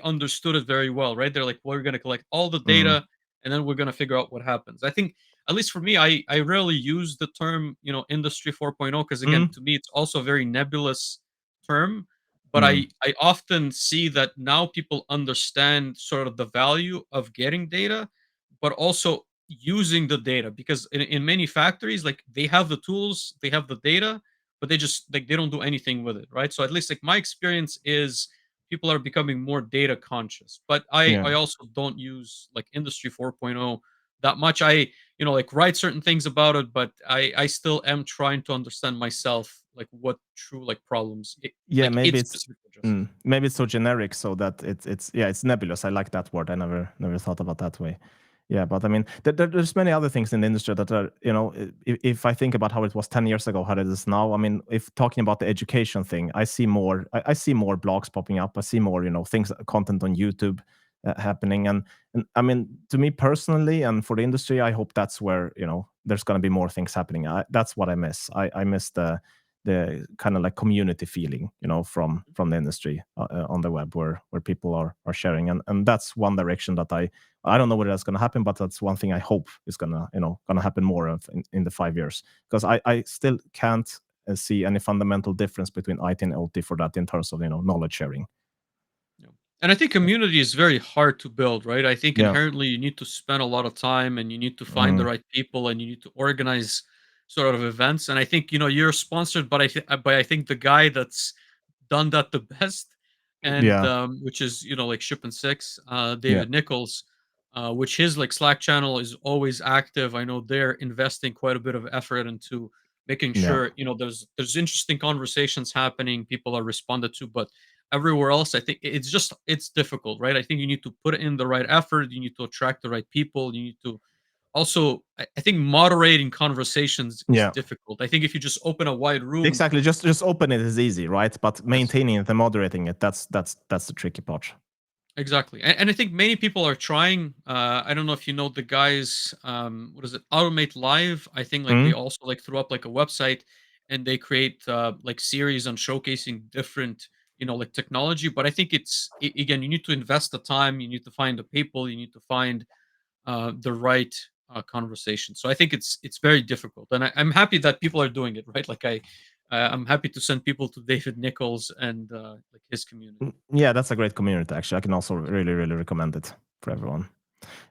understood it very well, right? They're like, we're going to collect all the mm, data and then we're going to figure out what happens. I think, at least for me, I rarely use the term, industry 4.0, because again, mm, to me, it's also a very nebulous term, but mm, I often see that now people understand sort of the value of getting data, but also using the data, because in many factories, like, they have the tools, they have the data, but they just, like, they don't do anything with it, right? So at least, like, my experience is people are becoming more data conscious, but I yeah. also don't use like industry 4.0 that much. I, like, write certain things about it, but I still am trying to understand myself, like, what true, like, problems Yeah, like maybe it it's specifically addresses. maybe it's so generic so that it's yeah, it's nebulous. I like that word. I never thought about that way. Yeah, but I mean, there's many other things in the industry that are, if I think about how it was 10 years ago, how it is now. I mean, if talking about the education thing, I see more blogs popping up. I see more, things, content on YouTube happening, and I mean, to me personally, and for the industry, I hope that's where there's going to be more things happening. That's what I miss. I miss the kind of like community feeling, from the industry on the web where people are sharing, and that's one direction that I don't know whether that's going to happen, but that's one thing I hope is gonna happen more of in the 5 years, because I still can't see any fundamental difference between IT and OT for that in terms of knowledge sharing. Yeah. And I think community is very hard to build, right? I think Yeah. inherently you need to spend a lot of time and you need to find the Mm, right people and you need to organize sort of events. And I think, you're sponsored, but I think the guy that's done that the best, and yeah. which is, like Ship and Six, Yeah. David Nichols, which his, like, Slack channel is always active. I know they're investing quite a bit of effort into making Yeah. sure, there's interesting conversations happening, people are responded to, but everywhere else, I think it's difficult, right? I think you need to put in the right effort, you need to attract the right people, you need to also, I think moderating conversations is Yeah. difficult. I think if you just open a wide room. Exactly. Just open it is easy, right? But Yes. maintaining it and moderating it, that's the tricky part. Exactly, and I think many people are trying. I don't know if you know the guys. What is it? Automate Live. I think, like, they Mm, also, like, threw up like a website, and they create like series on showcasing different, like, technology. But I think again, you need to invest the time. You need to find the people. You need to find the right conversation. So I think it's very difficult, and I'm happy that people are doing it. Right, like, I'm happy to send people to David Nichols and like his community. yeah, that's a great community. Actually, I can also really, really recommend it for everyone.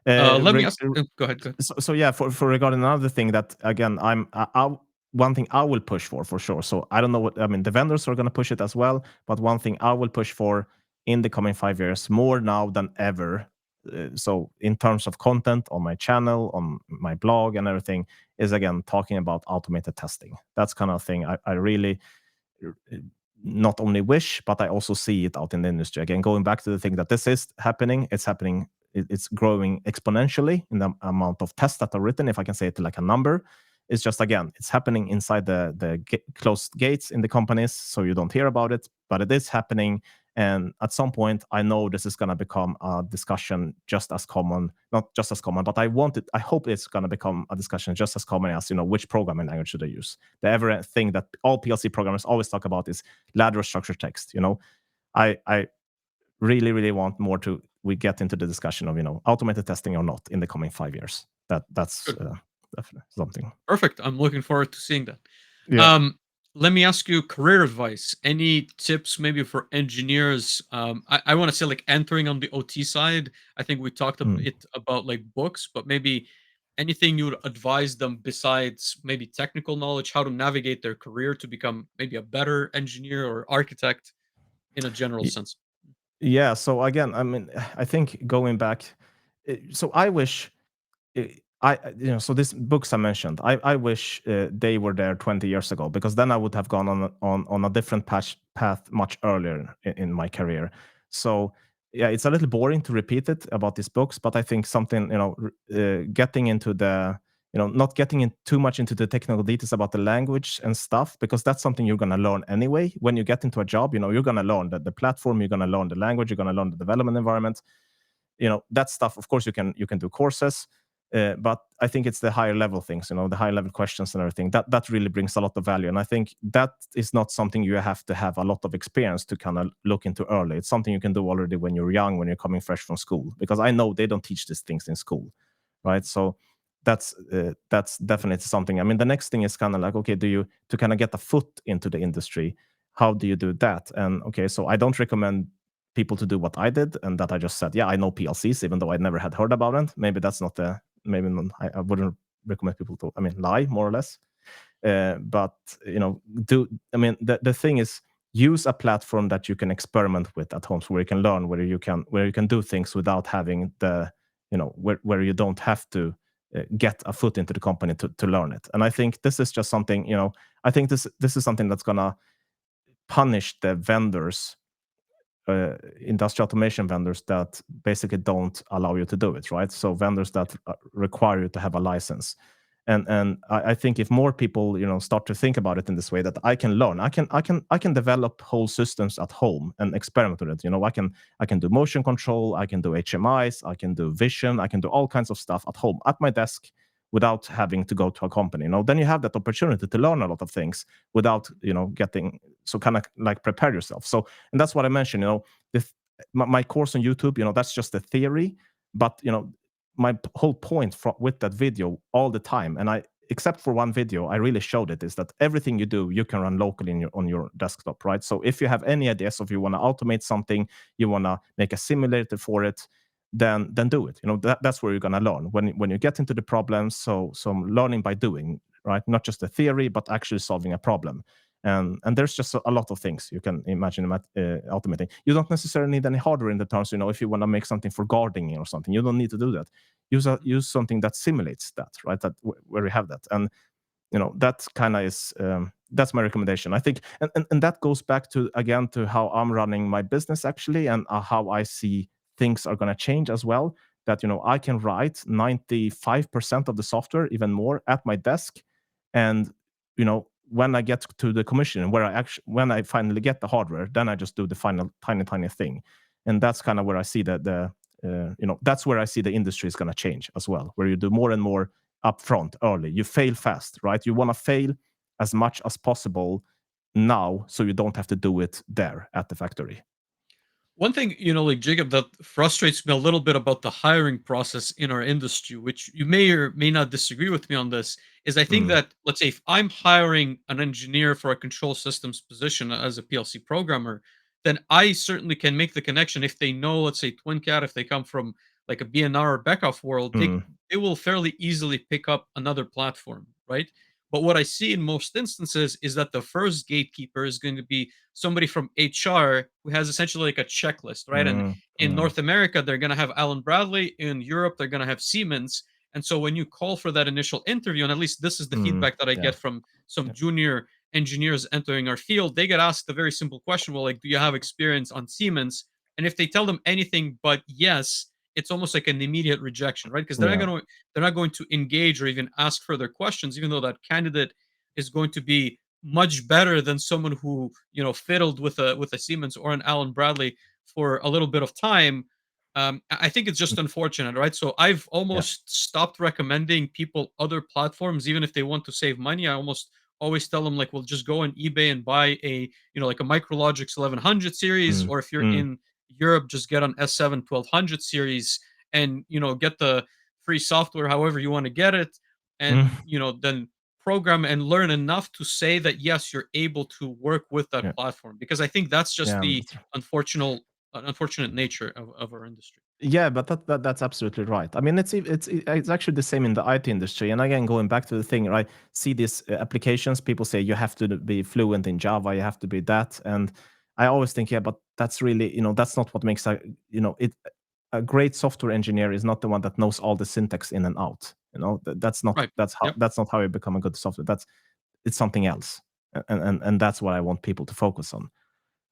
Uh, Let me reg- ask. Go ahead. Go ahead. so yeah, for regarding another thing that again, one thing I will push for sure. So I don't know what I mean. The vendors are going to push it as well, but one thing I will push for in the coming 5 years, more now than ever. So in terms of content on my channel, on my blog, and everything, is again talking about automated testing. That's kind of thing I really not only wish, but I also see it out in the industry. Again, going back to the thing that this is happening, it's happening, it's growing exponentially in the amount of tests that are written. If I can say it like a number, it's just again, it's happening inside the closed gates in the companies, so you don't hear about it, but it is happening. And at some point, I know this is going to become a discussion just as common, not just as common, but I hope it's going to become a discussion just as common as, which programming language should I use. The ever thing that all PLC programmers always talk about is ladder structured text. I really, really want more to we get into the discussion of, automated testing or not in the coming 5 years. That's Good. definitely something. Perfect. I'm looking forward to seeing that. Yeah. Um, Let me ask you career advice. Any tips maybe for engineers? I want to say, like, entering on the OT side. I think we talked a Mm. bit about, like, books, but maybe anything you would advise them besides maybe technical knowledge, how to navigate their career to become maybe a better engineer or architect in a general Y- sense. Yeah. So again, I mean, I think going back, so I wish. So these books I mentioned, I wish they were there 20 years ago, because then I would have gone on a different path much earlier in my career. So yeah, it's a little boring to repeat it about these books, but I think something, getting into the, not getting in too much into the technical details about the language and stuff, because that's something you're going to learn anyway when you get into a job. You're going to learn the platform, you're going to learn the language, you're going to learn the development environment. That stuff, of course, you can do courses, but I think it's the higher level things, the higher level questions and everything, that really brings a lot of value. And I think that is not something you have to have a lot of experience to kind of look into early. It's something you can do already when you're young, when you're coming fresh from school, because I know they don't teach these things in school, right? So that's definitely something. I mean, the next thing is kind of like, okay, do you, to kind of get a foot into the industry, how do you do that? And okay, so I don't recommend people to do what I did, and that I just said, yeah, I know PLCs, even though I never had heard about it. Maybe that's not the, maybe I wouldn't recommend people to, I mean, lie more or less. But do, I mean, the thing is, use a platform that you can experiment with at home, so where you can learn, where you can do things without having the, where you don't have to get a foot into the company to learn it. And I think this is just something, I think this is something that's gonna punish the vendors, industrial automation vendors that basically don't allow you to do it, right? So vendors that require you to have a license. And I think if more people, start to think about it in this way, that I can learn, I can develop whole systems at home and experiment with it. I can do motion control, I can do HMIs, I can do vision, I can do all kinds of stuff at home at my desk without having to go to a company. Then you have that opportunity to learn a lot of things without, getting, so kind of like prepare yourself. So, and that's what I mentioned, this, my course on YouTube, that's just a theory, but my whole point with that video all the time, and I, except for one video, I really showed it, is that everything you do, you can run locally on your desktop, right? So if you have any ideas, if you want to automate something, you want to make a simulator for it, then do it. That's where you're going to learn when you get into the problems. So I'm learning by doing, right? Not just a theory, but actually solving a problem. And there's just a lot of things you can imagine automating. You don't necessarily need any hardware in the terms, if you want to make something for gardening or something, you don't need to do that. Use something that simulates that, right? Where you have that. And that kind of is, that's my recommendation, I think. And that goes back to, again, to how I'm running my business actually, and how I see things are going to change as well. That I can write 95% of the software, even more, at my desk. And when I get to the commission, when I finally get the hardware, then I just do the final tiny thing. And that's kind of where I see that's where I see the industry is going to change as well, where you do more and more upfront, early. You fail fast, right? You want to fail as much as possible now, so you don't have to do it there at the factory. One thing, like Jacob, that frustrates me a little bit about the hiring process in our industry, which you may or may not disagree with me on this, is I think Mm, that, let's say, if I'm hiring an engineer for a control systems position as a PLC programmer, then I certainly can make the connection. If they know, let's say, TwinCAT, if they come from like a BNR or Beckhoff world, they mm, they will fairly easily pick up another platform, right? But what I see in most instances is that the first gatekeeper is going to be somebody from HR who has essentially like a checklist, right? And mm, in mm, North America, they're going to have Allen Bradley. In Europe, they're going to have Siemens. And so when you call for that initial interview, and at least this is the mm, feedback that I yeah, get from some yeah, junior engineers entering our field, they get asked a very simple question. Well, like, do you have experience on Siemens? And if they tell them anything but yes, it's almost like an immediate rejection, right? Because yeah, they're not going to engage or even ask further questions, even though that candidate is going to be much better than someone who fiddled with a Siemens or an Allen Bradley for a little bit of time. I think it's just unfortunate, right? So I've yeah, almost stopped recommending people other platforms, even if they want to save money. I almost always tell them, like, well, just go on eBay and buy a like a Micrologix 1100 series, mm, or if you're mm, in Europe, just get an S7 1200 series, and get the free software however you want to get it, mm, and then program and learn enough to say that yes, you're able to work with that yeah, platform, because I think that's just yeah. the unfortunate nature of our industry. Yeah, but that's absolutely right. I mean, it's actually the same in the IT industry. And again, going back to the thing, right? See these applications. People say you have to be fluent in Java. You have to be that. And I always think, yeah, but that's really, that's not what makes a great software engineer is not the one that knows all the syntax in and out. That's not Right. Yep. that's not how you become a good software. It's something else, and that's what I want people to focus on.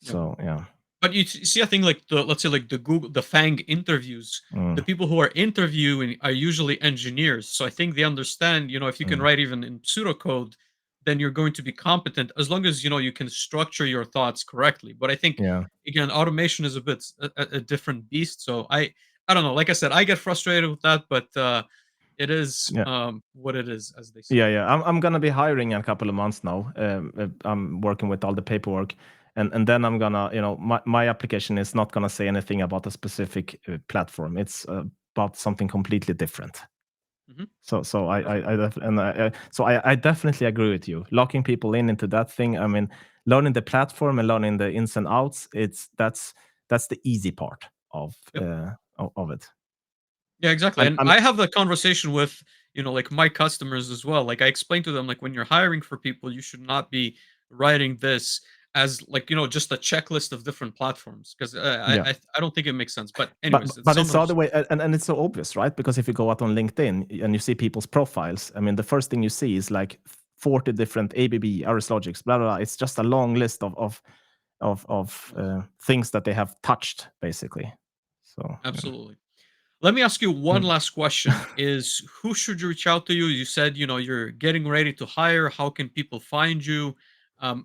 Yep. So yeah. But see, I think like let's say like the Google, the FANG interviews, the Mm, people who are interviewing are usually engineers. So I think they understand, if you can mm, write even in pseudocode, then you're going to be competent as long as, you can structure your thoughts correctly. But I think, yeah, again, automation is a bit a different beast. So I don't know. Like I said, I get frustrated with that, but it is yeah. what it is, as they say. Yeah, yeah. I'm gonna be hiring in a couple of months now. I'm working with all the paperwork, and then I'm gonna, my application is not gonna say anything about a specific platform. It's about something completely different. Hmm. So Perfect. I definitely agree with you. Locking people into that thing. I mean, learning the platform and learning the ins and outs. That's the easy part Yep. of it. Yeah, exactly. And And I have that conversation with, like my customers as well. Like I explain to them, like when you're hiring for people, you should not be writing this as like, just a checklist of different platforms because yeah. I don't think it makes sense. But But anyways, it's but it's the other someone's. way, and it's so obvious, right? Because if you go out on LinkedIn and you see people's profiles, I mean, the first thing you see is like 40 different ABB, Aris Logics, blah blah blah. It's just a long list Yes, things that they have touched, basically. So yeah. absolutely. Let me ask you one Mm. last question: is who should you reach out to you? You said, you're getting ready to hire. How can people find you?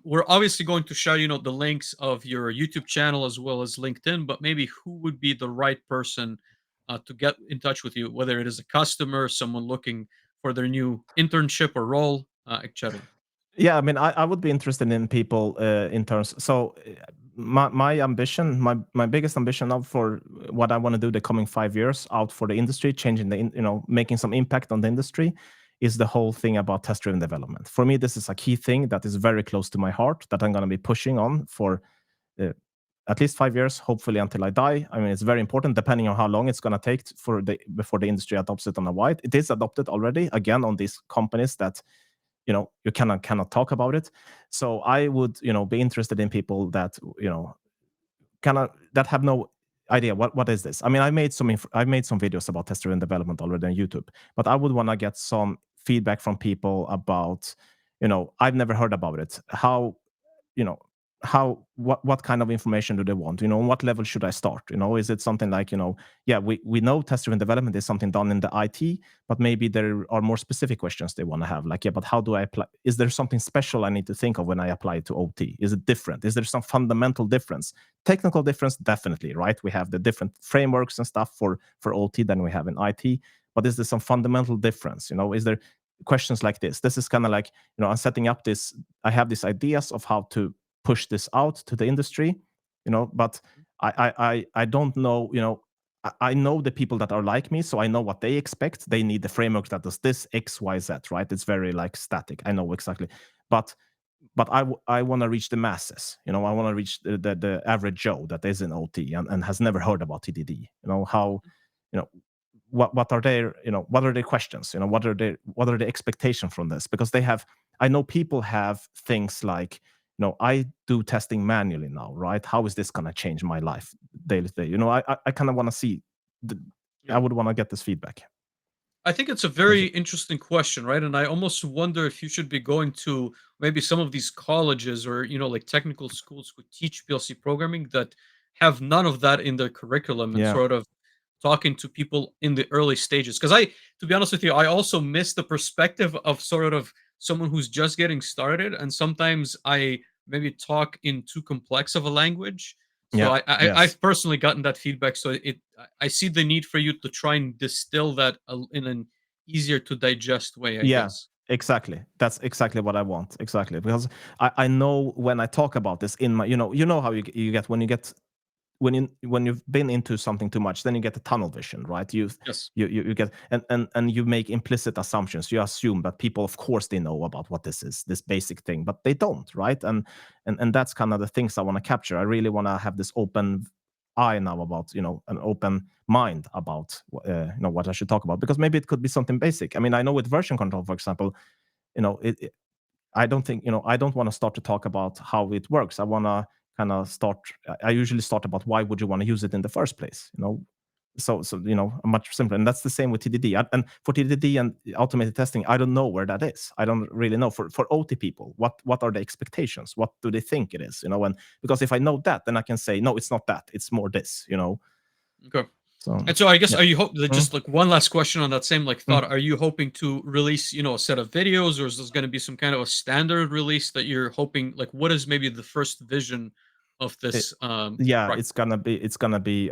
We're obviously going to share, the links of your YouTube channel as well as LinkedIn, but maybe who would be the right person to get in touch with you, whether it is a customer, someone looking for their new internship or role, etc. Yeah, I mean, I would be interested in people in terms. So my ambition, my biggest ambition now for what I want to do the coming 5 years out for the industry, changing making some impact on the industry, is the whole thing about test-driven development. For me, this is a key thing that is very close to my heart that I'm going to be pushing on for uh, at least 5 years, hopefully until I die. I mean, it's very important, depending on how long it's going to take before the industry adopts it on a wide. It is adopted already, again, on these companies that you cannot talk about it. So I would be interested in people that cannot that have no idea what is this. I mean, I made some videos about test driven development already on YouTube, but I would want to get some feedback from people about, I've never heard about it. How you know what kind of information do they want? On what level should I start? Is it something like, yeah, we know test driven development is something done in the IT, but maybe there are more specific questions they want to have, like, yeah, but how do I apply? Is there something special I need to think of when I apply it to OT? Is it different? Is there some fundamental difference? Technical difference, definitely, right? We have the different frameworks and stuff for OT than we have in IT, but is there some fundamental difference? Is there questions like this is kind of like, I'm setting up this. I have these ideas of how to push this out to the industry, but I don't know, I know the people that are like me, so I know what they expect. They need the framework that does this X Y Z, right? It's very like static. I know exactly, but I want to reach the masses. I want to reach the average Joe that is in OT and has never heard about TDD. How, you know what are their, what are their questions? What are the expectations from this? Because they have, I know people have things like, I do testing manually now, right? How is this going to change my life daily to day? I kind of want to see the, Yeah. I would want to get this feedback. I think it's a Because very interesting question, right? And I almost wonder if you should be going to maybe some of these colleges or, like technical schools who teach PLC programming that have none of that in their curriculum and yeah, sort of talking to people in the early stages. Because to be honest with you, I also miss the perspective of sort of someone who's just getting started. And sometimes I maybe talk in too complex of a language. So yeah, yes. I've personally gotten that feedback. So I see the need for you to try and distill that in an easier to digest way, I Yeah, guess. exactly. That's exactly what I want. Exactly. Because I know when I talk about this in my, how you get when you get when you've been into something too much, then you get a tunnel vision, right? Yes. You get, and you make implicit assumptions. You assume that people, of course, they know about what this is, this basic thing, but they don't, right? And that's kind of the things I want to capture. I really want to have this open eye now about, an open mind about what I should talk about, because maybe it could be something basic. I mean, I know with version control, for example, I don't think, I don't want to start to talk about how it works. I want to kind of start. I usually start about why would you want to use it in the first place? So much simpler, and that's the same with TDD. And for TDD and automated testing, I don't know where that is. I don't really know for OT people, what are the expectations, what do they think it is, and because if I know that, then I can say no, it's not that, it's more this. Okay. So And so I guess yeah. are you hope Mm, just like one last question on that same like mm. thought, are you hoping to release, a set of videos, or is this going to be some kind of a standard release that you're hoping, like what is maybe the first vision of It, this yeah, project? it's gonna be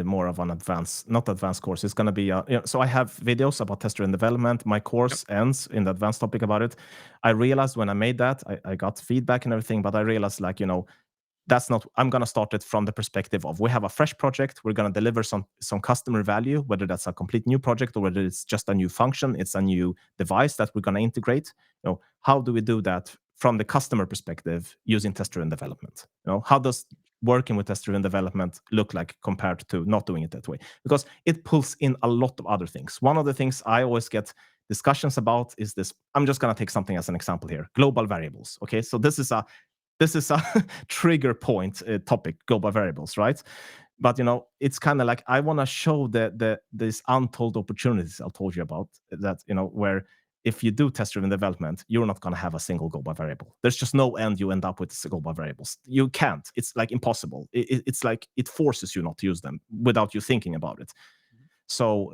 more of an advanced, not advanced course. It's gonna be so I have videos about test-driven development. My Yep. course ends in the advanced topic about it. I realized when I made that, I got feedback and everything, but I realized, like, that's not, I'm going to start it from the perspective of, we have a fresh project, we're going to deliver some customer value, whether that's a complete new project or whether it's just a new function, it's a new device that we're going to integrate. How do we do that from the customer perspective using test driven development? How does working with test driven development look like compared to not doing it that way? Because it pulls in a lot of other things. One of the things I always get discussions about is this. I'm just going to take something as an example here: global variables. Okay, so this is a trigger point topic, global variables, right? But it's kind of like, I want to show these untold opportunities I told you about, that where if you do test driven development, you're not going to have a single global variable. There's just no end you end up with global variables. You can't. It's like impossible. It's like it forces you not to use them without you thinking about it. Mhm. So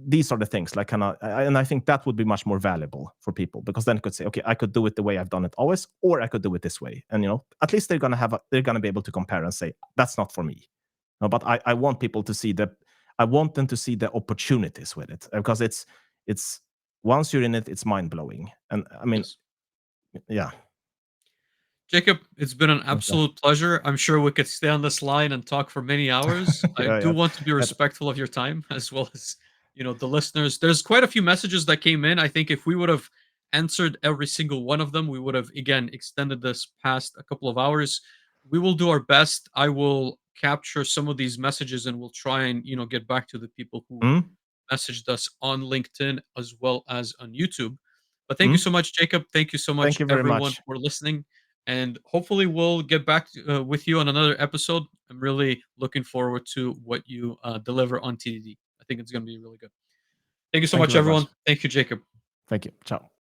these are the things, like, kind of, and I think that would be much more valuable for people, because then you could say, okay, I could do it the way I've done it always, or I could do it this way, and at least they're gonna be able to compare and say that's not for me. No, but I want people to see I want them to see the opportunities with it, because it's once you're in it, it's mind blowing, and I mean, Yes. yeah, Jacob, it's been an okay. absolute pleasure. I'm sure we could stay on this line and talk for many hours. I Yeah, do yeah. want to be And- respectful of your time as well as, the listeners. There's quite a few messages that came in. I think if we would have answered every single one of them, we would have again extended this past a couple of hours. We will do our best. I will capture some of these messages and we'll try and, get back to the people who mm, messaged us on LinkedIn as well as on YouTube. But thank you mm. so much, Jacob. Thank you so Thank much, you very everyone, much. for listening. And hopefully, we'll get back with you on another episode. I'm really looking forward to what you deliver on TDD. I think it's going to be really good. Thank you so Thank you much, very much. everyone. Thank you, Jacob. Thank you. Ciao.